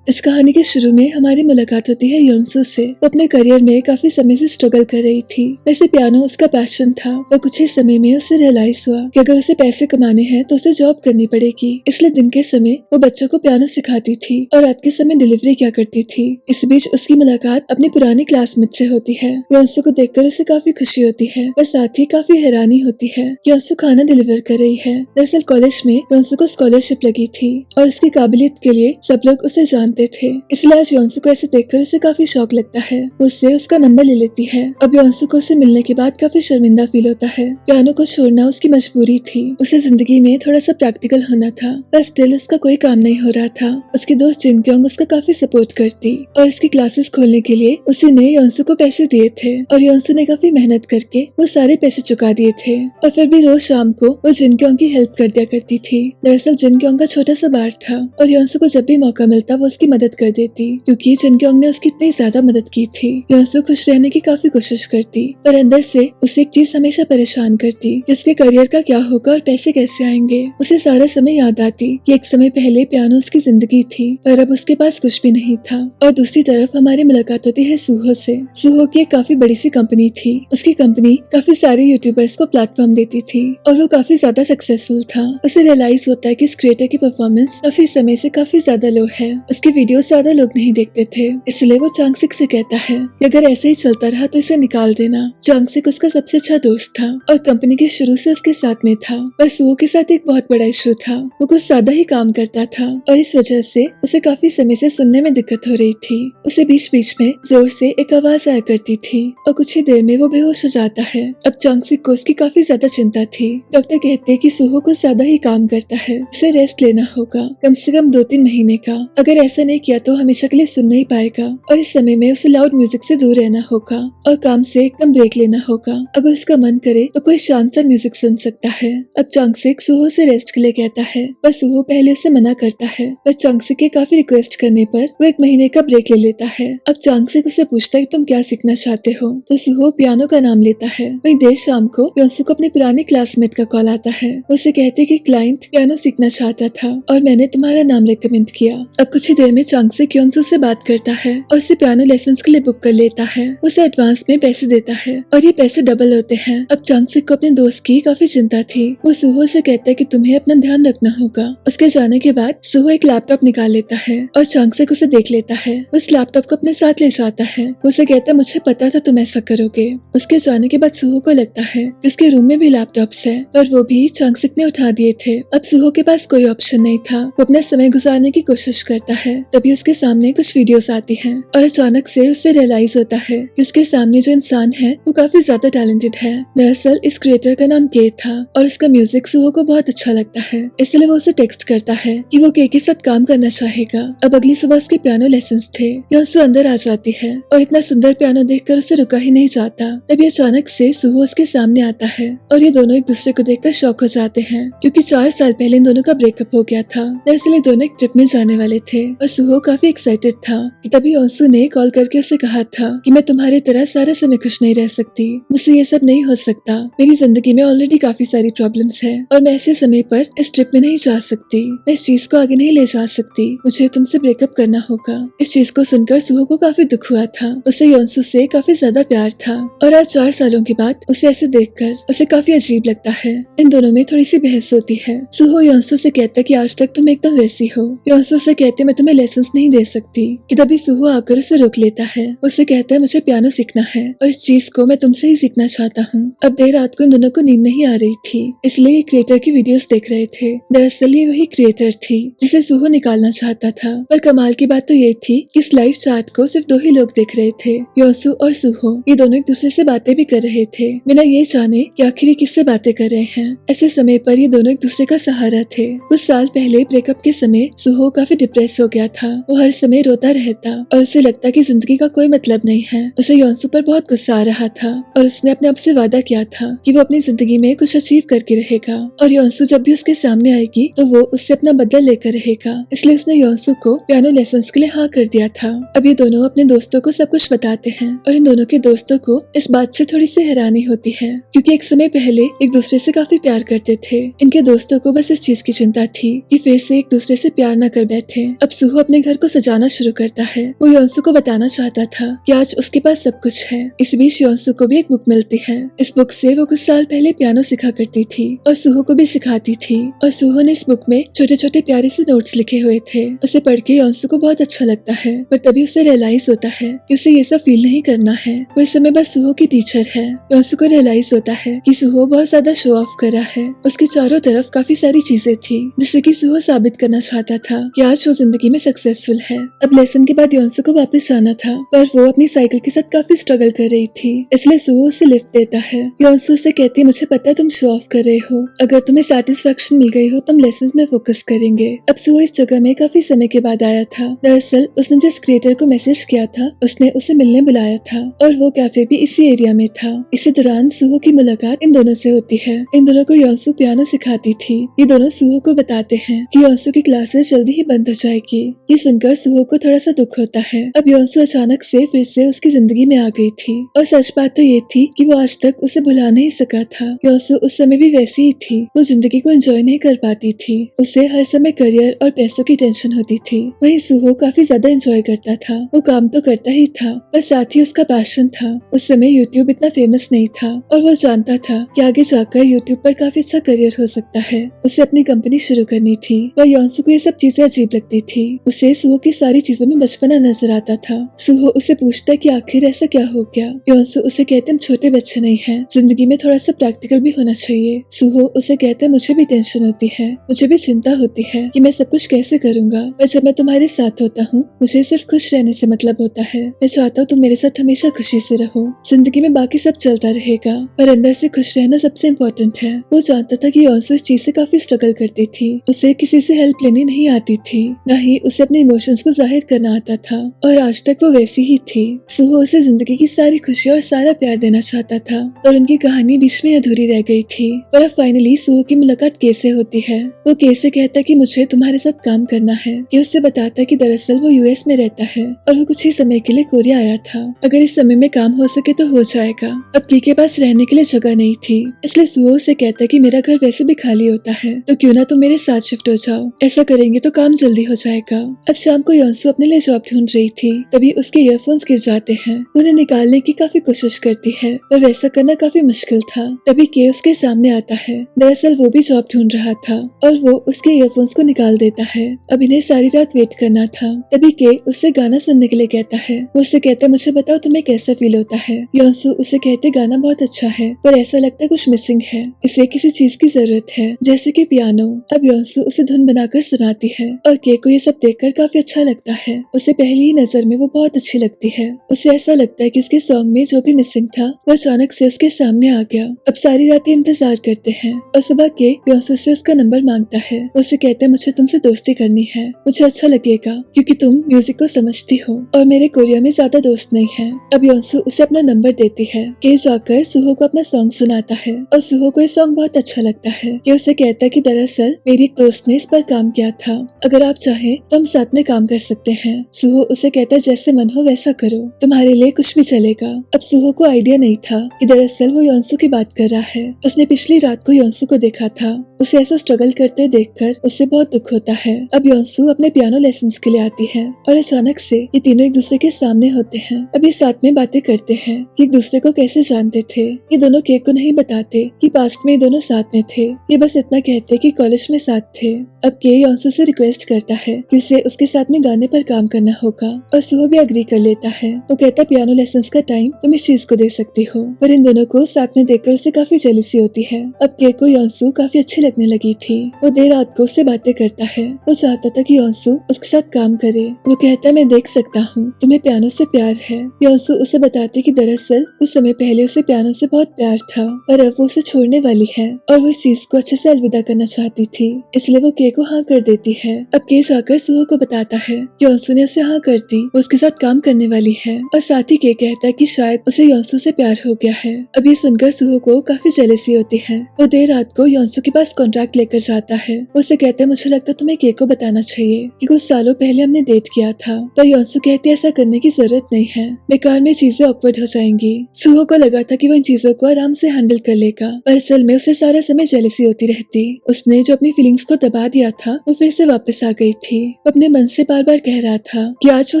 इस कहानी के शुरू में हमारी मुलाकात होती है योंसू से। वो अपने करियर में काफी समय से स्ट्रगल कर रही थी। वैसे पियानो उसका पैशन था और कुछ ही समय में उसे रियलाइज हुआ कि अगर उसे पैसे कमाने हैं तो उसे जॉब करनी पड़ेगी। इसलिए दिन के समय वो बच्चों को पियानो सिखाती थी और रात के समय डिलीवरी क्या करती थी। इस बीच उसकी मुलाकात अपनी पुरानी क्लासमेट से होती है। योंसू को देखकर उसे काफी खुशी होती है और साथ ही काफी हैरानी होती है। योंसू खाना डिलीवर कर रही है। दरअसल कॉलेज में योंसू को स्कॉलरशिप लगी थी और उसकी काबिलियत के लिए सब लोग उसे जानते थे। इसलिए आज योंसू को ऐसे देखकर उसे काफी शौक लगता है। वो उससे उसका नंबर ले लेती है। अब योंसू को उसे मिलने के बाद काफी शर्मिंदा फील होता है। पियानो को छोड़ना उसकी मजबूरी थी। उसे जिंदगी में थोड़ा सा प्रैक्टिकल होना था, पर स्टिल उसका कोई काम नहीं हो रहा था। उसकी दोस्त जिनक्योंग उसका काफी सपोर्ट करती और उसकी क्लासेस खोलने के लिए उसी ने योंसू को पैसे दिए थे और योंसू ने काफी मेहनत करके वो सारे पैसे चुका दिए थे। और फिर भी रोज शाम को वो जिनक्योंग की हेल्प कर दिया करती थी। दरअसल जिनक्योंग का छोटा सा बार था और योंसू को जब भी मौका मिलता वो उसकी मदद कर देती, क्योंकि जिनक्योंग ने उसकी इतनी ज्यादा मदद की थी। योंसू खुश रहने की काफी कोशिश करती, पर अंदर से उसे एक चीज हमेशा परेशान करती कि उसके करियर का क्या होगा और पैसे कैसे आएंगे। उसे सारा समय याद आती कि एक समय पहले पियानो उसकी जिंदगी थी, पर अब उसके पास कुछ भी नहीं था। और दूसरी तरफ हमारी मुलाकात होती है सूहो से। सूहो की एक काफी बड़ी सी कंपनी थी। उसकी कंपनी काफी सारे यूट्यूबर्स को प्लेटफॉर्म देती थी और वो काफी ज्यादा सक्सेसफुल था। उसे रियलाइज होता है कि इस क्रिएटर की परफॉर्मेंस काफी समय से काफी ज्यादा लो है। उसके वीडियो ज्यादा लोग नहीं देखते थे, इसलिए वो चांगसिक से कहता है कि अगर ऐसे ही चलता रहा तो इसे निकाल देना। चांगसिक उसका सबसे अच्छा दोस्त था और कंपनी के शुरू से उसके साथ में था, पर सूहो के साथ एक बहुत बड़ा इशू था। वो कुछ ज्यादा ही काम करता था और इस वजह से उसे काफी समय से सुनने में दिक्कत हो रही थी। उसे बीच बीच में जोर से एक आवाज आया करती थी और कुछ ही देर में वो बेहोश हो जाता है। अब चांगसिक को उसकी काफी ज्यादा चिंता थी। डॉक्टर कहते हैं कि सूहो कुछ ज्यादा ही काम करता है, उसे रेस्ट लेना होगा, कम से कम 2-3 महीने का। अगर ऐसा नहीं किया तो हमेशा के लिए सुन नहीं पाएगा और इस समय में उसे लाउड म्यूजिक से दूर रहना होगा और काम से एकदम ब्रेक लेना होगा। अगर उसका मन करे तो कोई शांत सा म्यूजिक सुन सकता है। अब चांगसिक सूहो से रेस्ट के लिए कहता है, पर सूहो पहले उसे मना करता है। पर चांगसिक के काफी रिक्वेस्ट करने पर वो 1 महीने का ब्रेक ले लेता है। अब चांगसिक उसे पूछता है कि तुम क्या सीखना चाहते हो, तो सूहो पियानो का नाम लेता है। वहीं देर शाम को योंसू को अपनी पुरानी क्लासमेट का कॉल आता है। उसे कहते कि क्लाइंट पियानो सीखना चाहता था और मैंने तुम्हारा नाम रिकमेंड किया। अब कुछ ही देर में चांगसिक योंसू से बात करता है और उसे पियानो लेसन्स के लिए बुक कर लेता है। उसे एडवांस में पैसे देता है और ये पैसे डबल होते हैं। अब चांगसिक को अपने दोस्त की काफी चिंता थी। वो सूहो से कहता है कि तुम्हें अपना ध्यान रखना होगा। उसके जाने के बाद सूहो एक लैपटॉप निकाल लेता है और चांगसिक उसे देख लेता है। उस लैपटॉप को अपने साथ ले जाता है। उसे कहता है मुझे पता था तुम ऐसा करोगे। उसके जाने के बाद सूहो को लगता है कि उसके रूम में भी लैपटॉप्स है, पर वो भी चांगसिक ने उठा दिए थे। अब सूहो के पास कोई ऑप्शन नहीं था। वो अपना समय गुजारने की कोशिश करता है, तभी उसके सामने कुछ वीडियोस आती हैं और अचानक से उसे रियलाइज होता है कि उसके सामने जो इंसान है वो काफी ज्यादा टैलेंटेड है। दरअसल इस क्रिएटर का नाम के था और उसका म्यूजिक सूहो को बहुत अच्छा लगता है, इसलिए वो उसे टेक्स्ट करता है कि वो के साथ काम करना चाहेगा। अब अगली सुबह उसके पियानो लेसन्स थे। योंसू अंदर आ जाती है और इतना सुंदर पियानो देखकर उसे रुका ही नहीं जाता। तभी अचानक से सूहो उसके सामने आता है और ये दोनों एक दूसरे को देखकर शॉक हो जाते हैं, क्योंकि 4 साल पहले इन दोनों का ब्रेकअप हो गया था। दरअसल ये दोनों एक ट्रिप में जाने वाले थे और सूहो काफी एक्साइटेड था। तभी योंसू ने कॉल करके उसे कहा था कि मैं तुम्हारी तरह सारा समय खुश नहीं रह सकती, मुझसे ये सब नहीं हो सकता। मेरी जिंदगी में ऑलरेडी काफी सारी प्रॉब्लम्स है और मैं ऐसे समय पर इस ट्रिप में नहीं जा सकती। मैं इस चीज को आगे नहीं ले जा सकती। मुझे तुमसे ब्रेकअप करना होगा। इस चीज को सुनकर सूहो को काफी दुख हुआ था। उसे योंसू से काफी ज्यादा प्यार था और आज 4 सालों के बाद उसे ऐसे देखकर उसे काफी अजीब लगता है। इन दोनों में थोड़ी सी बहस होती है। सूहो योंसू से कहता है कि आज तक तुम एकदम वैसी हो। योंसू से कहते मैं तुम्हें लेसन्स नहीं दे सकती कि तभी सुहो आकर उसे रोक लेता है। उसे कहता है मुझे पियानो सीखना है और इस चीज को मैं तुमसे ही सीखना चाहता हूँ। अब देर रात को इन दोनों को नींद नहीं आ रही थी, इसलिए ये क्रिएटर की वीडियोस देख रहे थे। दरअसल ये वही क्रिएटर थी जिसे सुहो निकालना चाहता था। पर कमाल की बात तो ये थी कि इस लाइव चैट को सिर्फ 2 ही लोग देख रहे थे, योंसू और सुहो। ये दोनों एक दूसरे से बातें भी कर रहे थे बिना ये जाने कि आखिर ये किससे बातें कर रहे हैं। ऐसे समय पर ये दोनों एक दूसरे का सहारा थे। कुछ साल पहले ब्रेकअप के समय सुहो काफी डिप्रेस हो गया था। वो हर समय रोता रहता और उसे लगता कि जिंदगी का कोई मतलब नहीं है। उसे योंसू पर बहुत गुस्सा आ रहा था और उसने अपने आप से वादा किया था कि वो अपनी जिंदगी में कुछ अचीव करके रहेगा और योंसू जब भी उसके सामने आएगी तो वो उससे अपना बदला लेकर रहेगा। इसलिए उसने योंसू को पियानो लेसन्स के लिए हाँ कर दिया था। अब ये दोनों अपने दोस्तों को सब कुछ बताते हैं और इन दोनों के दोस्तों को इस बात से थोड़ी सी हैरानी होती है क्योंकि एक समय पहले एक दूसरे से काफी प्यार करते थे। इनके दोस्तों को बस इस चीज की चिंता थी कि फिर से एक दूसरे से प्यार न कर बैठे। अब सुहो अपने घर को सजाना शुरू करता है। वो योंसू को बताना चाहता था कि आज उसके पास सब कुछ है। इस बीच योंसू को भी एक बुक मिलती है। इस बुक से वो कुछ साल पहले पियानो सिखा करती थी और सुहो को भी सिखाती थी और सुहो ने इस बुक में छोटे छोटे प्यारे से नोट्स लिखे हुए थे। उसे पढ़ के योंसू को बहुत अच्छा लगता है, पर तभी उसे रियलाइज होता है कि उसे ये सब फील नहीं करना है। वो इस समय बस सुहो की टीचर है। योंसू को रियलाइज होता है कि सुहो बहुत ज्यादा शो ऑफ कर रहा है। उसके चारों तरफ काफी सारी चीजें थी जिससे कि सुहो साबित करना चाहता था कि आज वो जिंदगी में सक्सेसफुल है। अब लेसन के बाद योंसू को वापस जाना था, पर वो अपनी साइकिल के साथ काफी स्ट्रगल कर रही थी, इसलिए सुहो उसे लिफ्ट देता है। योंसू से कहती है मुझे पता है तुम शो ऑफ कर रहे हो, अगर तुम्हें सेटिस्फेक्शन मिल गई हो तो हम लेसन में फोकस करेंगे। अब सुहो इस जगह में काफी समय के बाद आया था। दरअसल उसने जिस क्रिएटर को मैसेज किया था उसने उसे मिलने बुलाया था और वो कैफे भी इसी एरिया में था। इसी दौरान सुहो की मुलाकात इन दोनों से होती है। इन दोनों को योंसू पियानो सिखाती थी। ये दोनों सुहो को बताते हैं कि योंसू की क्लासेस जल्दी ही बंद हो जाएगी। ये सुनकर सुहो को थोड़ा सा दुख होता है। अब योंसू अचानक से फिर से उसकी जिंदगी में आ गई थी और सच बात तो ये थी कि वो आज तक उसे भुला नहीं सका था। योंसू उस समय भी वैसी ही थी। वो जिंदगी को एंजॉय नहीं कर पाती थी। उसे हर समय करियर और पैसों की टेंशन होती थी। वहीं सुहो काफी ज्यादा एंजॉय करता था। वो काम तो करता ही था पर साथ ही उसका पैशन था। उस समय यूट्यूब इतना फेमस नहीं था और वो जानता था कि आगे जाकर यूट्यूब पर काफी अच्छा करियर हो सकता है। उसे अपनी कंपनी शुरू करनी थी। वह योंसू को ये सब चीजें अजीब लगती थी। उसे सुहो की सारी चीजों में बचपना नजर आता था। सुहो उसे पूछता है कि आखिर ऐसा क्या हो गया। योंसू उसे कहते हम छोटे बच्चे नहीं हैं, जिंदगी में थोड़ा सा प्रैक्टिकल भी होना चाहिए। सुहो उसे कहता है मुझे भी टेंशन होती है, मुझे भी चिंता होती है कि मैं सब कुछ कैसे करूंगा, पर जब मैं तुम्हारे साथ होता हूँ मुझे सिर्फ खुश रहने से मतलब होता है। मैं चाहता हूँ तुम मेरे साथ हमेशा खुशी से रहो। जिंदगी में बाकी सब चलता रहेगा पर अंदर से खुश रहना सबसे इम्पोर्टेंट है। वो जानता था कि योंसू इस चीज से काफी स्ट्रगल करती थी। उसे किसी से हेल्प लेनी नहीं आती थी, न ही उसे अपने इमोशंस को जाहिर करना आता था और आज तक वो वैसी ही थी। सुहो उसे जिंदगी की सारी खुशी और सारा प्यार देना चाहता था और उनकी कहानी बीच में अधूरी रह गई थी। पर अब फाइनली सुहो की मुलाकात कैसे होती है। वो कैसे कहता कि मुझे तुम्हारे साथ काम करना है। ये उससे बताता कि दरअसल वो यूएस में रहता है और वो कुछ ही समय के लिए कोरिया आया था। अगर इस समय में काम हो सके तो हो जाएगा। अब की के पास रहने के लिए जगह नहीं थी, इसलिए सुहो से कहता कि मेरा घर वैसे भी खाली होता है तो क्यों ना तुम मेरे साथ शिफ्ट हो जाओ, ऐसा करेंगे तो काम जल्दी हो जाएगा। अब शाम को योंसू अपने लिए जॉब ढूंढ रही थी, तभी उसके ईयरफोन्स गिर जाते हैं। उन्हें निकालने की काफी कोशिश करती है पर वैसा करना काफी मुश्किल था। तभी के उसके सामने आता है। दरअसल वो भी जॉब ढूंढ रहा था और वो उसके ईयरफोन्स को निकाल देता है। अब इन्हें सारी रात वेट करना था। तभी के उससे गाना सुनने के लिए कहता है। वो उससे कहता है मुझे बताओ तुम्हें कैसा फील होता है। योंसू उसे कहते गाना बहुत अच्छा है पर ऐसा लगता है कुछ मिसिंग है, इसे किसी चीज की जरूरत है जैसे कि पियानो। अब योंसू उसे धुन बनाकर सुनाती है और के को ये सब देखकर काफी अच्छा लगता है। उसे पहली ही नजर में वो बहुत अच्छी लगती है। उसे ऐसा लगता है कि उसके सॉन्ग में जो भी मिसिंग था वो अचानक से उसके सामने आ गया। अब सारी रात इंतजार करते हैं और सुबह के योंसू से उसका नंबर मांगता है। उसे कहता है मुझे तुमसे दोस्ती करनी है, मुझे अच्छा लगेगा क्योंकि तुम म्यूजिक को समझती हो और मेरे कोरिया में ज्यादा दोस्त नहीं है। अब योंसू उसे अपना नंबर देती है। के जाकर सुहो को अपना सॉन्ग सुनाता है और सुहो को ये सॉन्ग बहुत अच्छा लगता है। के उसे कहता है कि दरअसल मेरी एक दोस्त ने इस पर काम किया था, अगर आप चाहें तो हम साथ में काम कर सकते हैं। सुहो उसे कहता है जैसे मन हो वैसा करो, तुम्हारे लिए कुछ भी चलेगा। अब सुहो को आइडिया नहीं था कि दरअसल वो योंसू की बात कर रहा है। उसने पिछली रात को योंसू को देखा था। उसे ऐसा स्ट्रगल करते देखकर उससे बहुत दुख होता है। अब योंसू अपने पियानो लेसन्स के लिए आती है और अचानक से ये तीनों एक दूसरे के सामने होते हैं। अब ये साथ में बातें करते हैं कि एक दूसरे को कैसे जानते थे। ये दोनों केक को नहीं बताते कि पास्ट में ये दोनों साथ में थे, ये बस इतना कहते कि कॉलेज में साथ थे। अब के योंसू से रिक्वेस्ट करता है कि उसे उसके साथ में गाने पर काम करना होगा और सुहो भी अग्री कर लेता है। वो कहता है पियानो लेसन्स का टाइम तुम इस चीज को दे सकती हो, पर इन दोनों को साथ में देखकर उसे काफी जेलसी होती है। अब के को योंसू काफी अच्छी लगने लगी थी। वो देर रात को उससे बातें करता है। वो चाहता था कि योंसू उसके साथ काम करे। वो कहता है मैं देख सकता हूँ तुम्हें पियानो से प्यार है। योंसू उसे बताते कि दरअसल कुछ समय पहले उसे पियानो से बहुत प्यार था, पर अब वो उसे छोड़ने वाली है और वो इस चीज को अच्छे से अलविदा करना चाहती थी, इसलिए वो के को हाँ कर देती है। अब के जाकर सुहो को बताता है कि योंसू ने उसे हाँ कर दी, वो उसके साथ काम करने वाली है। और साथ ही के कहता है कि शायद उसे योंसू से प्यार हो गया है। अब ये सुनकर सुहो को काफी जेलसी होती है। वो देर रात को योंसू के पास कॉन्ट्रैक्ट लेकर जाता है। उसे कहता है मुझे लगता है तुम्हें के को बताना चाहिए कि कुछ सालों पहले हमने डेट किया था, पर योंसू कहती है ऐसा करने की जरूरत नहीं है, बेकार में चीजें ऑकवर्ड हो जाएंगी। सुहो को लगा था कि वो इन चीजों को आराम से हैंडल कर लेगा, पर असल में उसे सारा समय जेलसी होती रहती। उसने जो अपनी फीलिंग्स को दबा दिया था वो फिर से वापस आ गई थी। वो अपने मन से बार बार कह रहा था कि आज वो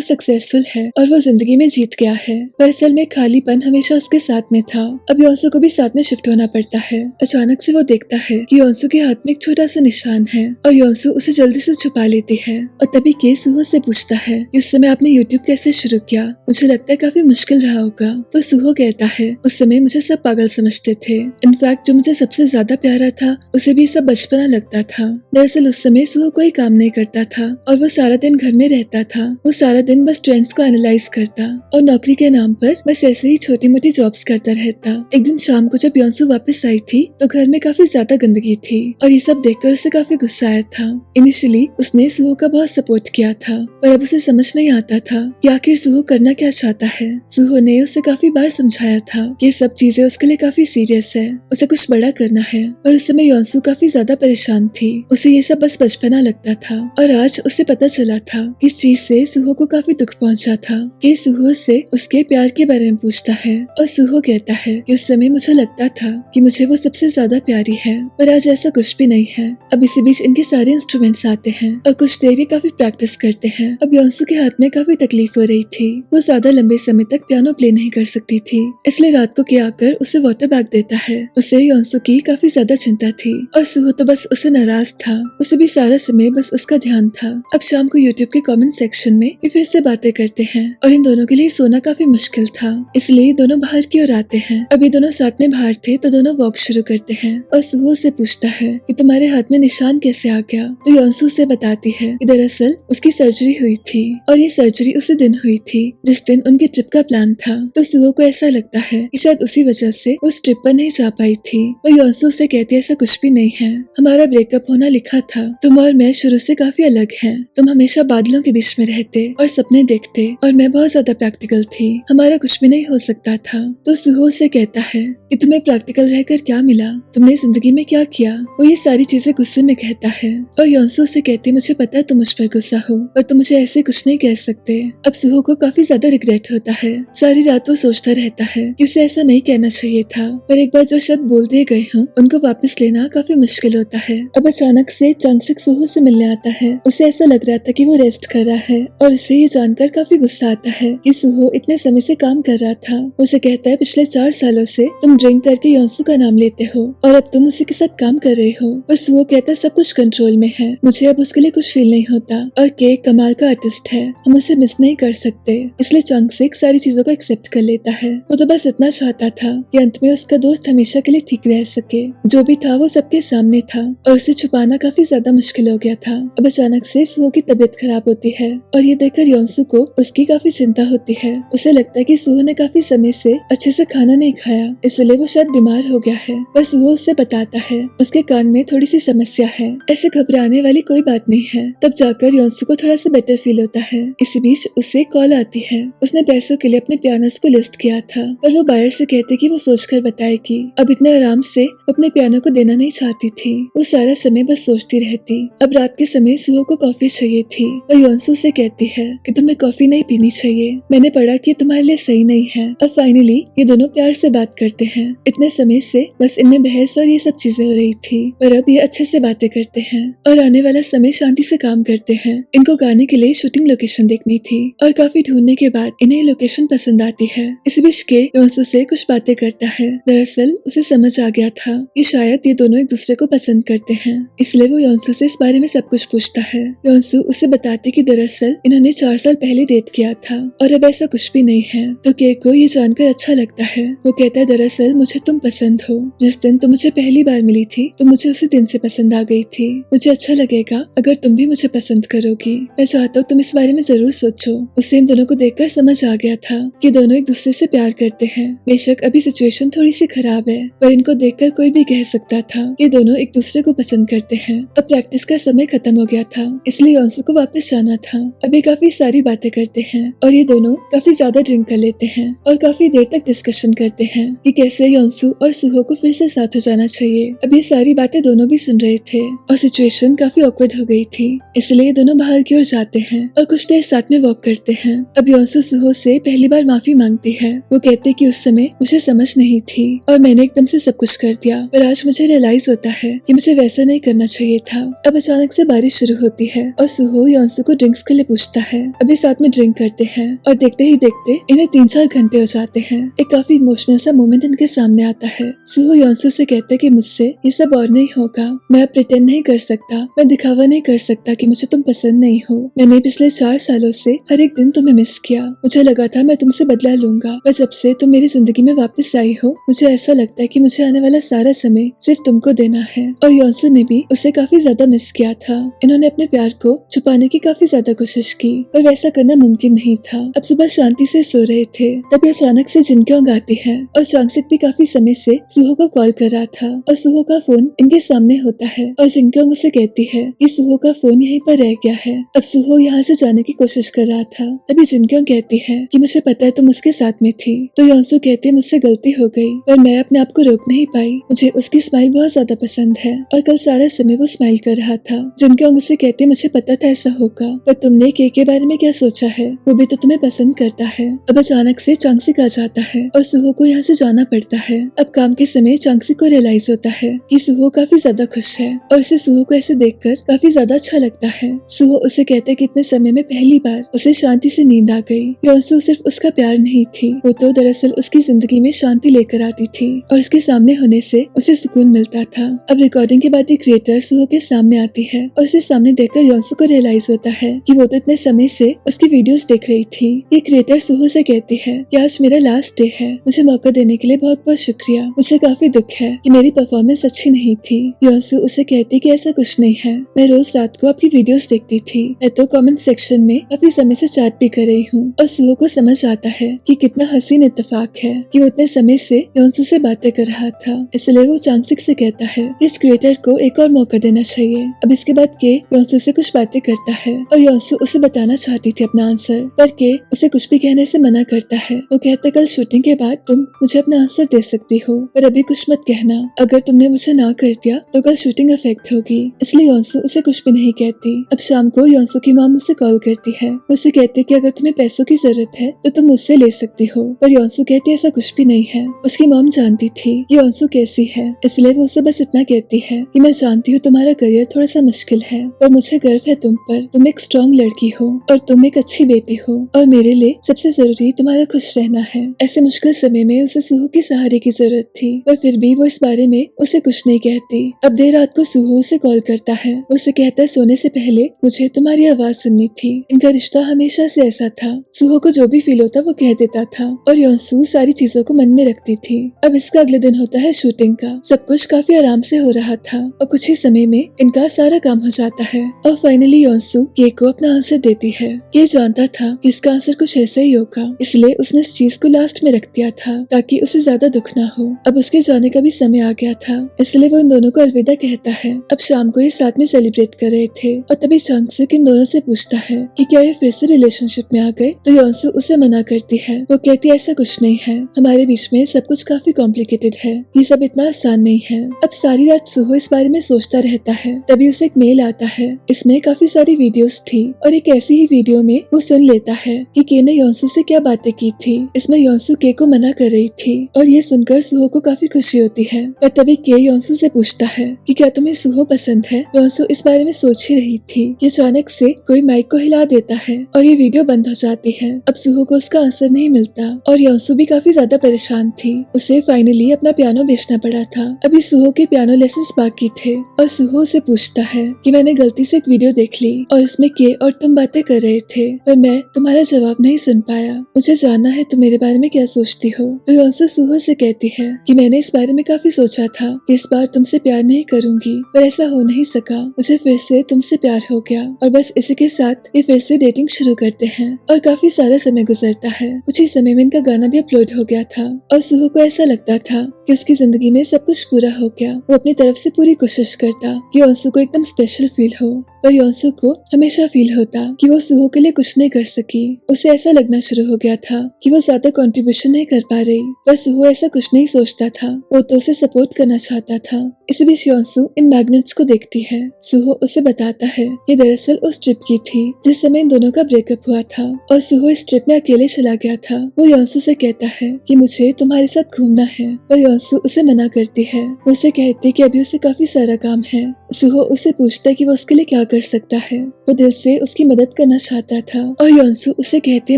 सक्सेसफुल है और वो जिंदगी में जीत गया है, पर असल में खालीपन हमेशा उसके साथ में था। अब योंसू को भी साथ में शिफ्ट होना पड़ता है। अचानक से वो देखता है कि योंसू के हाथ में एक छोटा सा निशान है और योंसू उसे जल्दी से छुपा लेती है। और तभी के सुहो से पूछता है कि उस समय आपने यूट्यूब कैसे शुरू किया, मुझे लगता है काफी मुश्किल रहा होगा। तो सुहो कहता है उस समय मुझे सब पागल समझते थे, इनफैक्ट जो मुझे सबसे ज्यादा प्यारा था उसे भी सब बचपना लगता था। दरअसल उस समय सुहो कोई काम नहीं करता था और वो सारा दिन घर में रहता था। वो सारा दिन बस ट्रेंड्स को एनालाइज करता और नौकरी के नाम पर बस ऐसे ही छोटी मोटी जॉब्स करता रहता। एक दिन शाम को जब योंसू वापस आई थी तो घर में काफी ज्यादा गंदगी थी और ये सब देखकर उसे काफी गुस्सा आया था। इनिशियली उसने सुहो का बहुत सपोर्ट किया था, पर अब उसे समझ नहीं आता था कि आखिर सुहो करना क्या चाहता है। सुहो ने उसे काफी बार समझाया था कि ये सब चीजें उसके लिए काफी सीरियस है, उसे कुछ बड़ा करना है, पर उस समय योंसू काफी ज्यादा परेशान थी। उसे ये सब बस बचपना लगता था और आज उसे पता चला था कि इस चीज से सुहो को काफी दुख पहुंचा था। कि सुहो से उसके प्यार के बारे में पूछता है और सुहो कहता है कि उस समय मुझे लगता था कि मुझे वो सबसे ज्यादा प्यारी है, पर आज ऐसा कुछ भी नहीं है। अब इसी बीच इनके सारे इंस्ट्रूमेंट्स आते हैं और कुछ देर ये काफी प्रैक्टिस करते हैं। अब योंसू के हाथ में काफी तकलीफ हो रही थी, वो ज्यादा लंबे समय तक पियानो प्ले नहीं कर सकती थी, इसलिए रात को के आकर उसे वाटर बैग देता है। उसे योंसू की काफी ज्यादा चिंता थी और सुहो तो बस उसे नाराज था, उसे भी सारा समय बस उसका ध्यान था। अब शाम को यूट्यूब के कमेंट सेक्शन में ये फिर से बातें करते हैं और इन दोनों के लिए सोना काफी मुश्किल था, इसलिए दोनों बाहर की ओर आते हैं। अब ये दोनों साथ में बाहर थे तो दोनों वॉक शुरू करते हैं और सुहो से पूछता है कि तुम्हारे हाथ में निशान कैसे आ गया। तो योंसू से बताती है कि दरअसल उसकी सर्जरी हुई थी और ये सर्जरी उसी दिन हुई थी जिस दिन उनकी ट्रिप का प्लान था। तो सुहो को ऐसा लगता है कि शायद उसी वजह से उस ट्रिप पर नहीं जा पाई थी। और योंसू से कहती है ऐसा कुछ भी नहीं है, हमारा ब्रेकअप होना लिखा था, तुम और मैं शुरू से काफी अलग हैं। तुम हमेशा बादलों के बीच में रहते और सपने देखते और मैं बहुत ज्यादा प्रैक्टिकल थी, हमारा कुछ भी नहीं हो सकता था। तो सुहो से कहता है कि तुम्हें प्रैक्टिकल रहकर क्या मिला, तुमने जिंदगी में क्या किया। वो ये सारी चीजें गुस्से में कहता है और योंसू से कहती है मुझे पता है तुम मुझ पर गुस्सा हो, पर तुम मुझे ऐसे कुछ नहीं कह सकते। अब सुहो को काफी ज्यादा रिग्रेट होता है, सारी रात वो सोचता रहता है कि उसे ऐसा नहीं कहना चाहिए था, पर एक बार जो शब्द बोल दिए गए हों उनको वापस लेना काफी मुश्किल होता है। अब अचानक से चांगसिक सुहो से मिलने आता है। उसे ऐसा लग रहा था कि वो रेस्ट कर रहा है और उसे ये जानकर काफी गुस्सा आता है कि सुहो इतने समय से काम कर रहा था। उसे कहता है पिछले 4 सालों से तुम ड्रिंक करके योंसू का नाम लेते हो और अब तुम उसी के साथ काम कर रहे हो। पर सुहो कहता है सब कुछ कंट्रोल में है, मुझे अब उसके लिए कुछ फील नहीं होता और के कमाल का आर्टिस्ट है, हम उसे मिस नहीं कर सकते। इसलिए चांगसिक सारी चीजों को एक्सेप्ट कर लेता है। वो तो बस इतना चाहता था कि अंत में उसका दोस्त हमेशा के लिए ठीक रह सके। जो भी था वो सबके सामने था और उसे छुपाना काफी ज्यादा मुश्किल हो गया था। अब अचानक से सुहो की तबीयत खराब होती है और ये देखकर योंसू को उसकी काफी चिंता होती है। उसे लगता है कि सुहो ने काफी समय से अच्छे से खाना नहीं खाया, इसलिए वो शायद बीमार हो गया है। पर सुहो उससे बताता है उसके कान में थोड़ी सी समस्या है, ऐसे घबराने वाली कोई बात नहीं है। तब जाकर योंसू को थोड़ा सा बेटर फील होता है। इसी बीच उसे कॉल आती है। उसने पैसों के लिए अपने पियानोस को लिस्ट किया था, पर वो बायर से कहते कि वो सोचकर बताएगी। अब इतने आराम से अपने पियानो को देना नहीं चाहती थी, वो सारा समय बस सोचती रहती। अब रात के समय सुहो को कॉफी चाहिए थी और योंसू से कहती है कि तुम्हें कॉफी नहीं पीनी चाहिए, मैंने पढ़ा कि तुम्हारे लिए सही नहीं है। अब फाइनली ये दोनों प्यार से बात करते हैं। इतने समय से बस इनमें बहस और ये सब चीजें हो रही थी। थी, पर अब ये अच्छे से बातें करते हैं और आने वाला समय शांति से काम करते हैं। इनको गाने के लिए शूटिंग लोकेशन देखनी थी और काफी ढूंढने के बाद इन्हें लोकेशन पसंद आती है। इस बीच के योंसू से कुछ बातें करता है। दरअसल उसे समझ आ गया था कि शायद ये दोनों एक दूसरे को पसंद करते हैं, इसलिए वो योंसू से इस बारे में सब कुछ पूछता है। योंसू उसे बताते कि दरअसल इन्होंने 4 साल पहले डेट किया था और अब ऐसा कुछ भी नहीं है। तो के को ये जानकर अच्छा लगता है। वो कहता है दरअसल मुझे तुम पसंद हो। जिस दिन तुम मुझे पहली बार मिली थी तो मुझे उसी दिन से पसंद आ गई थी। मुझे अच्छा लगेगा अगर तुम भी मुझे पसंद करोगी। मैं चाहता हूँ तुम इस बारे में जरूर सोचो। उसे इन दोनों को देखकर समझ आ गया था कि दोनों एक दूसरे से प्यार करते हैं। बेशक अभी सिचुएशन थोड़ी सी खराब है, पर इनको देखकर कोई भी कह सकता था कि दोनों एक दूसरे को पसंद करते हैं। अब प्रैक्टिस का समय खत्म हो गया था, इसलिए योंसू को वापस जाना था। अभी काफी सारी बातें करते हैं और ये दोनों काफी ज्यादा ड्रिंक कर लेते हैं और काफी देर तक डिस्कशन करते हैं कि कैसे योंसू और सुहो को फिर से साथ हो जाना चाहिए। अब ये सारी बातें दोनों भी सुन रहे थे और सिचुएशन काफी ऑकवर्ड हो गई थी, इसलिए दोनों बाहर की ओर जाते हैं और कुछ देर साथ में वॉक करते हैं। अब योंसू सुहो से पहली बार माफी मांगती है। वो कहते कि उस समय मुझे समझ नहीं थी और मैंने एकदम से सब कुछ कर दिया, पर आज मुझे रियलाइज होता है कि मुझे वैसा नहीं करना चाहिए था। अब अचानक से बारिश शुरू होती है और सुहो योंसू को ड्रिंक्स के लिए पूछता है। अभी साथ में ड्रिंक करते हैं और देखते ही देखते इन्हें 3-4 घंटे हो जाते हैं। एक काफी इमोशनल सा मोमेंट इनके सामने आता है। सुहो योंसू से कहते कि मुझसे ये सब और नहीं होगा। मैं अब प्रिटेंड नहीं कर सकता, मैं दिखावा नहीं कर सकता कि मुझे तुम पसंद नहीं हो। मैंने पिछले 4 सालों से हर एक दिन तुम्हें मिस किया। मुझे लगा था मैं तुमसे बदला लूंगा, पर जब से तुम मेरी जिंदगी में वापस आई हो मुझे ऐसा लगता है कि मुझे आने वाला सारा समय सिर्फ तुमको देना है। और योंसू ने भी उसे काफी ज्यादा मिस किया था। इन्होंने अपने प्यार को छुपाने की काफी ज्यादा कोशिश की, पर वैसा करना मुमकिन नहीं था। अब सुबह शांति से सो रहे थे, तभी अचानक से जिनक्योंग आती है और चांगसिक भी काफी समय से सुहो को कॉल कर रहा था और सुहो का फोन इनके सामने होता है और जिनक्योंग उसे कहती है कि सुहो का फोन यहीं पर रह गया है। अब सुहो यहाँ से जाने की कोशिश कर रहा था, तभी जिनक्योंग कहती है कि मुझे पता है तुम उसके साथ में थी। तो योंसू कहती है मुझसे गलती हो गई, पर मैं अपने आप को रोक नहीं पाई। मुझे उसकी स्माइल बहुत ज्यादा पसंद है और कल सारा समय वो स्माइल कर रहा था। जिनक्योंग उसे कहते मुझे पता था ऐसा होगा, पर तुमने के बारे में क्या सोचा है? वो भी तो तुम्हें पसंद करता है। अब अचानक से चांगसिक आ जाता है और सुहो को यहाँ से जाना पड़ता है। अब काम के समय चांगसिक को रियलाइज होता है कि सुहो काफी ज्यादा खुश है और उसे सुहो को ऐसे देखकर काफी ज्यादा अच्छा लगता है। सुहो उसे कहते है कि इतने समय में पहली बार उसे शांति से नींद आ गई। योंसू सिर्फ उसका प्यार नहीं थी, वो तो दरअसल उसकी जिंदगी में शांति लेकर आती थी और उसके सामने होने से उसे सुकून मिलता था। अब रिकॉर्डिंग के बाद एक क्रिएटर सुहो के सामने आती है और उसे सामने देखकर योंसू को रियलाइज होता है कि वो तो इतने समय से उसकी वीडियोस देख रही थी। ये क्रिएटर सुहो से कहती है कि आज मेरा लास्ट डे है, मुझे मौका देने के लिए बहुत बहुत शुक्रिया। मुझे काफी दुख है कि मेरी परफॉर्मेंस अच्छी नहीं थी। योंसू उसे कहती कि ऐसा कुछ नहीं है, मैं रोज रात को आपकी वीडियोस देखती थी। मैं तो कमेंट सेक्शन में काफी समय से चैट भी कर रही हूँ। और सुहो को समझ आता है कि कितना हसीन इत्तेफाक है कि वो इतने समय से योंसू से बातें कर रहा था, इसलिए वो चांगसिक से कहता है इस क्रिएटर को एक और मौका देना चाहिए। अब इसके बाद के योंसू से कुछ बातें करता है और योंसू उसे बताना चाहती थी अपना आंसर, पर के उसे कुछ भी कहने से मना करता है। वो कहता कल शूटिंग के बाद तुम मुझे अपना आंसर दे सकती हो, पर अभी कुछ मत कहना। अगर तुमने मुझे ना कर दिया तो कल शूटिंग अफेक्ट होगी, इसलिए योंसू उसे कुछ भी नहीं कहती। अब शाम को योंसू की मॉम उसे कॉल करती है। उसे कहती कि अगर तुम्हें पैसों की जरूरत है तो तुम मुझसे ले सकती हो, पर योंसू कहती ऐसा कुछ भी नहीं है। उसकी मॉम जानती थी कि योंसू कैसी है, इसलिए वो उसे बस इतना कहती है कि मैं जानती हूँ तुम्हारा करियर थोड़ा सा मुश्किल है, पर मुझे गर्व है तुम पर। तुम एक स्ट्रॉन्ग लड़की हो और तुम एक अच्छी बेटी हो और मेरे लिए सबसे जरूरी तुम्हारा खुश रहना है। ऐसे मुश्किल समय में उसे सुहो के सहारे की जरूरत थी, पर फिर भी वो इस बारे में उसे कुछ नहीं कहती। अब देर रात को सुहो उसे कॉल करता है। उसे कहता है सोने से पहले मुझे तुम्हारी आवाज सुननी थी। इनका रिश्ता हमेशा से ऐसा था, सुहो को जो भी फील होता वो कह देता था और योंसू सारी चीजों को मन में रखती थी। अब इसका अगले दिन होता है शूटिंग का। सब कुछ काफी आराम से हो रहा था और कुछ ही समय में इनका सारा काम हो जाता है और फाइनली योंसू के को अपना आंसर देती है। ये जानता था कि इसका आंसर कुछ ऐसा ही होगा, इसलिए उसने इस चीज को लास्ट में रख दिया था ताकि उसे ज्यादा दुख ना हो। अब उसके जाने का भी समय आ गया था, इसलिए वो इन दोनों को अलविदा कहता है। अब शाम को ये साथ में सेलिब्रेट कर रहे थे और तभी चांगसिक इन दोनों से पूछता है कि क्या ये फिर से रिलेशनशिप में आ गए, तो योंसू उसे मना करती है। वो कहती है ऐसा कुछ नहीं है, हमारे बीच में सब कुछ काफी कॉम्प्लिकेटेड है, ये सब इतना आसान नहीं है। अब सारी रात सुहो इस बारे में सोचता रहता है, तभी उसे एक मेल आता है। इसमें काफी सारी वीडियोस थी और एक ऐसी ही वीडियो में वो सुन लेता है कि के ने योंसू से क्या बातें की थी। इसमें योंसू के को मना कर रही थी और ये सुनकर सुहो को काफी खुशी होती है, पर तभी के योंसू योंसू से पूछता है कि क्या तुम्हें सुहो पसंद है। योंसू इस बारे में सोच ही रही थी कि अचानक से कोई माइक को हिला देता है और ये वीडियो बंद हो जाती है। अब सुहो को उसका आंसर नहीं मिलता और योंसू भी काफी ज्यादा परेशान थी। उसे फाइनली अपना पियानो बेचना पड़ा था। अभी सुहो के पियानो लेसन बाकी थे और सुहो उसे पूछता है कि मैंने गलती से एक वीडियो देख ली और इसमें के और तुम बातें कर रहे थे पर मैं तुम्हारा जवाब नहीं सुन पाया। मुझे जानना है तुम मेरे बारे में क्या सोचती हो। तो योंसू सुहो से कहती है कि मैंने इस बारे में काफी सोचा था कि इस बार तुमसे प्यार नहीं करूंगी पर ऐसा हो नहीं सका। मुझे फिर से तुमसे प्यार हो गया और बस इसी के साथ ये फिर से डेटिंग शुरू करते हैं और काफी सारा समय गुजरता है। कुछ ही समय में इनका गाना भी अपलोड हो गया था और सुहो को ऐसा लगता था कि उसकी जिंदगी में सब कुछ पूरा हो गया। वो अपनी तरफ से पूरी कोशिश करता कि योंसू को एकदम स्पेशल फील हो पर योंसू को हमेशा फील होता कि वो सुहो के लिए कुछ नहीं कर सकी। उसे ऐसा लगना शुरू हो गया था कि वो ज्यादा कंट्रीब्यूशन नहीं कर पा रही पर सुहो ऐसा कुछ नहीं सोचता था। वो तो उसे सपोर्ट करना चाहता था। इस बीच योंसू इन मैग्नेट्स को देखती है। सुहो उसे बताता है ये दरअसल उस ट्रिप की थी जिस समय इन दोनों का ब्रेकअप हुआ था और सुहो इस ट्रिप में अकेले चला गया था। वो योंसू से कहता है कि मुझे तुम्हारे साथ घूमना है पर योंसू उसे मना करती है। वो उसे कहती कि अभी उसे काफी सारा काम है। सुहो उसे पूछता है कि वो उसके लिए क्या कर सकता है। वो दिल से उसकी मदद करना चाहता था और योंसू उसे कहते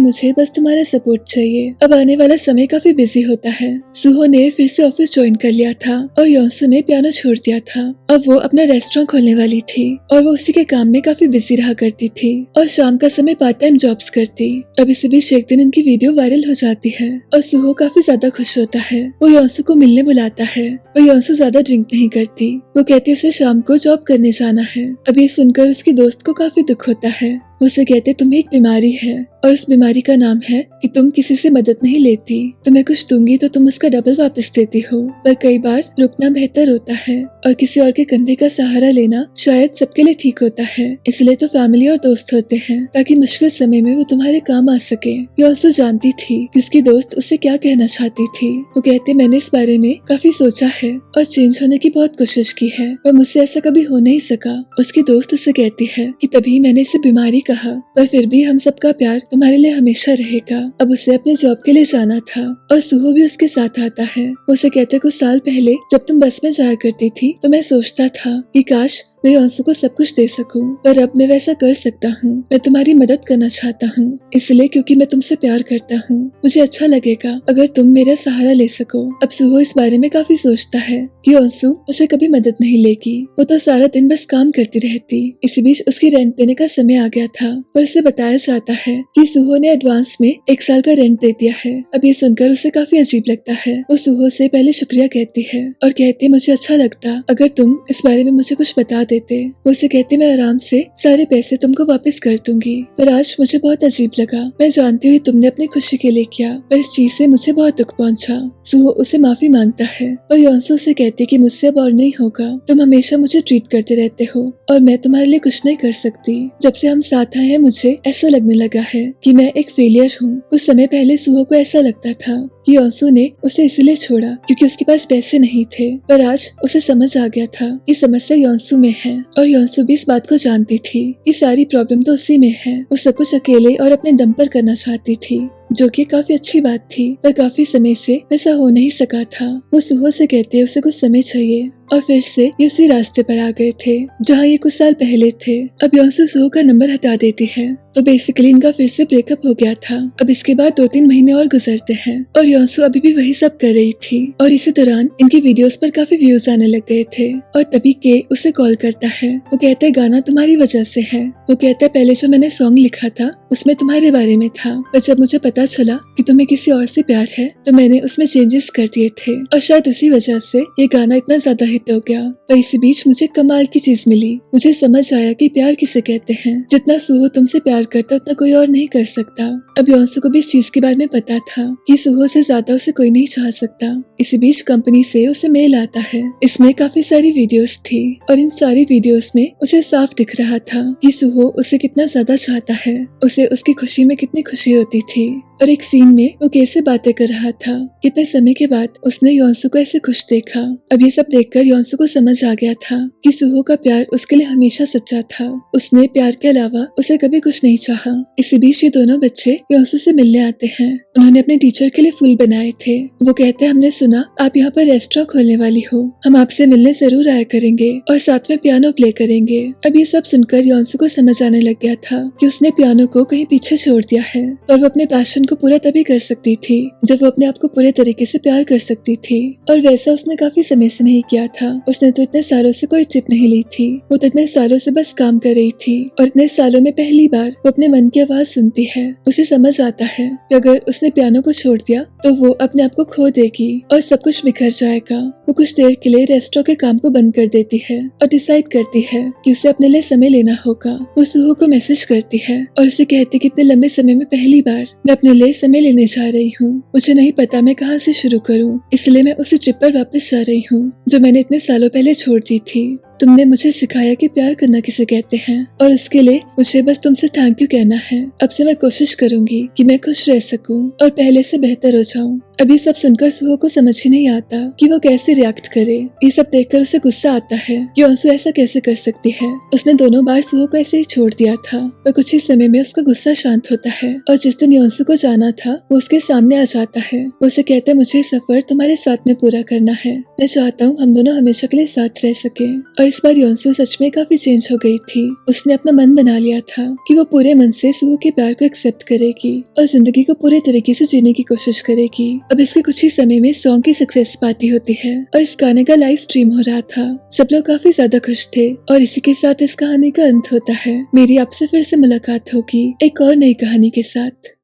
मुझे बस तुम्हारा सपोर्ट चाहिए। अब आने वाला समय काफी बिजी होता है। सुहो ने फिर से ऑफिस ज्वाइन कर लिया था और योंसू ने पियानो छोड़ दिया था। अब वो अपना रेस्टोरेंट खोलने वाली थी और वो उसी के काम में काफी बिजी रहा करती थी और शाम का समय पार्ट टाइम जॉब्स करती। अब इसी बीच एक दिन इनकी वीडियो वायरल हो जाती है और सुहो काफी ज्यादा खुश होता है। वो योंसू को मिलने बुलाता है और योंसू ज्यादा ड्रिंक नहीं करती। वो कहती उसे शाम को जॉब करने जाना है। अब ये सुनकर उसकी दोस्त को काफी दुख होता है। उसे कहते तुम्हें एक बीमारी है और उस बीमारी का नाम है कि तुम किसी से मदद नहीं लेती। तुम्हें कुछ दूंगी तो तुम उसका डबल वापस देती हो पर कई बार रुकना बेहतर होता है और किसी और के कंधे का सहारा लेना शायद सबके लिए ठीक होता है। इसलिए तो फैमिली और दोस्त होते हैं ताकि मुश्किल समय में वो तुम्हारे काम आ सके। योंसू जानती थी कि उसकी दोस्त उससे क्या कहना चाहती थी। वो कहते मैंने इस बारे में काफी सोचा है और चेंज होने की बहुत कोशिश की है पर मुझसे ऐसा कभी हो नहीं सका। उसकी दोस्त उससे कहती है कि तभी मैंने इसे बीमारी कहा पर फिर भी हम सबका प्यार तुम्हारे लिए हमेशा रहेगा। अब उसे अपने जॉब के लिए जाना था और सुहो भी उसके साथ आता है। उसे कहते कुछ साल पहले जब तुम बस में जाया करती थी तो मैं सोचता था कि काश मैं योंसू को सब कुछ दे सकूं पर अब मैं वैसा कर सकता हूँ। मैं तुम्हारी मदद करना चाहता हूँ इसलिए क्योंकि मैं तुमसे प्यार करता हूँ। मुझे अच्छा लगेगा अगर तुम मेरा सहारा ले सको। अब सुहो इस बारे में काफी सोचता है कि योंसू उसे कभी मदद नहीं लेगी। वो तो सारा दिन बस काम करती रहती। इसी बीच उसकी रेंट देने का समय आ गया था और उसे बताया जाता है कि सुहो ने एडवांस में 1 साल का रेंट दे दिया है। अब ये सुनकर उसे काफी अजीब लगता है। वो सुहो से पहले शुक्रिया कहती है और कहती मुझे अच्छा लगता अगर तुम इस बारे में मुझे कुछ बता देते। वो उसे कहते मैं आराम से सारे पैसे तुमको वापस कर दूंगी पर आज मुझे बहुत अजीब लगा। मैं जानती हूँ तुमने अपनी खुशी के लिए किया पर इस चीज से मुझे बहुत दुख पहुंचा। सुहो उसे माफी मांगता है और योंसू से कहती कि मुझसे अब और नहीं होगा। तुम हमेशा मुझे ट्रीट करते रहते हो और मैं तुम्हारे लिए कुछ नहीं कर सकती। जब से हम साथ आए हैं मुझे ऐसा लगने लगा है कि मैं एक फेलियर हूँ। कुछ समय पहले सुहो को ऐसा लगता था कि योंसू ने उसे इसलिए छोड़ा क्योंकि उसके पास पैसे नहीं थे पर आज उसे समझ आ गया था कि समस्या योंसू में है और योंसू भी इस बात को जानती थी कि सारी प्रॉब्लम तो उसी में है। वो सब कुछ अकेले और अपने दम पर करना चाहती थी जो कि काफी अच्छी बात थी पर काफी समय से वैसा हो नहीं सका था। वो सुहो से कहते उसे कुछ समय चाहिए और फिर से ये उसी रास्ते पर आ गए थे जहाँ ये कुछ साल पहले थे। अब योंसू सुहो का नंबर हटा देती है तो बेसिकली इनका फिर से ब्रेकअप हो गया था। अब इसके बाद 2-3 महीने और गुजरते हैं और योंसू अभी भी वही सब कर रही थी और इसी दौरान इनकी वीडियोस पर काफी व्यूज आने लग गए थे और तभी के उसे कॉल करता है। वो कहता है गाना तुम्हारी वजह से है। वो कहता है पहले जो मैंने सॉन्ग लिखा था उसमें तुम्हारे बारे में था पर जब मुझे पता चला कि तुम्हें किसी और से प्यार है तो मैंने उसमें चेंजेस कर दिए थे और शायद उसी वजह से ये गाना इतना ज्यादा हिट हो गया। पर इसी बीच मुझे कमाल की चीज मिली। मुझे समझ आया कि प्यार किसे कहते हैं। जितना सुहो तुमसे प्यार करता उतना कोई और नहीं कर सकता। अब योंसू को भी इस चीज के बारे में पता था कि सुहो से ज्यादा उसे कोई नहीं चाह सकता। इसी बीच कंपनी से उसे मेल आता है। इसमें काफी सारी वीडियोस थी और इन सारी वीडियोस में उसे साफ दिख रहा था कि सुहो उसे कितना ज्यादा चाहता है। उसे उसकी खुशी में कितनी खुशी होती थी। और एक सीन में वो कैसे बातें कर रहा था। कितने समय के बाद उसने योंसू को ऐसे खुश देखा। अब ये सब देखकर योंसू को समझ आ गया था कि सुहो का प्यार उसके लिए हमेशा सच्चा था। उसने प्यार के अलावा उसे कभी कुछ नहीं चाहा। इसी बीच ये दोनों बच्चे योंसू से मिलने आते हैं। उन्होंने अपने टीचर के लिए फूल बनाए थे। वो कहते हैं, हमने सुना आप यहाँ पर रेस्टोरेंट खोलने वाली हो, हम आपसे मिलने जरूर आया करेंगे और साथ में पियानो प्ले करेंगे। अब ये सब सुनकर योंसू को समझ आने लग गया था कि उसने पियानो को कहीं पीछे छोड़ दिया है और वो अपने पैशन को पूरा तभी कर सकती थी जब वो अपने आप को पूरे तरीके से प्यार कर सकती थी। और वैसा उसने काफी समय से नहीं किया था। उसने तो इतने सालों से कोई ट्रिप नहीं ली थी। वो तो इतने सालों से बस काम कर रही थी और इतने सालों में पहली बार वो अपने मन की आवाज सुनती है। उसे समझ आता है कि अगर उसने पियानो को छोड़ दिया तो वो अपने आप को खो देगी और सब कुछ बिखर जाएगा। वो कुछ देर के लिए रेस्टोरेंट के काम को बंद कर देती है और डिसाइड करती है कि उसे अपने लिए समय लेना होगा। वो सुहो को मैसेज करती है और उसे कहती कि इतने लंबे समय में पहली बार मैं अपने लिए समय लेने जा रही हूँ। मुझे नहीं पता मैं कहाँ से शुरू करूँ, इसलिए मैं उसी ट्रिप पर वापस जा रही हूँ जो मैंने इतने सालों पहले छोड़ दी थी। तुमने मुझे सिखाया कि प्यार करना किसे कहते हैं और उसके लिए मुझे बस तुमसे थैंक यू कहना है। अब से मैं कोशिश करूंगी कि मैं खुश रह सकूं और पहले से बेहतर हो जाऊं। अभी सब सुनकर सुहो को समझ ही नहीं आता कि वो कैसे रिएक्ट करे। ये सब देखकर उसे गुस्सा आता है कि योंसू ऐसा कैसे कर सकती है। उसने दोनों बार सुहो को ऐसे ही छोड़ दिया था। पर कुछ ही समय में उसका गुस्सा शांत होता है और जिस दिन योंसू को जाना था वो उसके सामने आ जाता है। वो उसे कहता है, मुझे सफर तुम्हारे साथ में पूरा करना है। मैं चाहता हूँ हम दोनों हमेशा के लिए साथ रह सके। और इस बार योंसू सच में काफी चेंज हो गई थी। उसने अपना मन बना लिया था कि वो पूरे मन से सुहो के प्यार को एक्सेप्ट करेगी और जिंदगी को पूरे तरीके से जीने की कोशिश करेगी। अब इसके कुछ ही समय में सॉन्ग की सक्सेस पार्टी होती है और इस गाने का लाइव स्ट्रीम हो रहा था। सब लोग काफी ज्यादा खुश थे और इसी के साथ इस कहानी का अंत होता है। मेरी आपसे फिर से मुलाकात होगी एक और नई कहानी के साथ।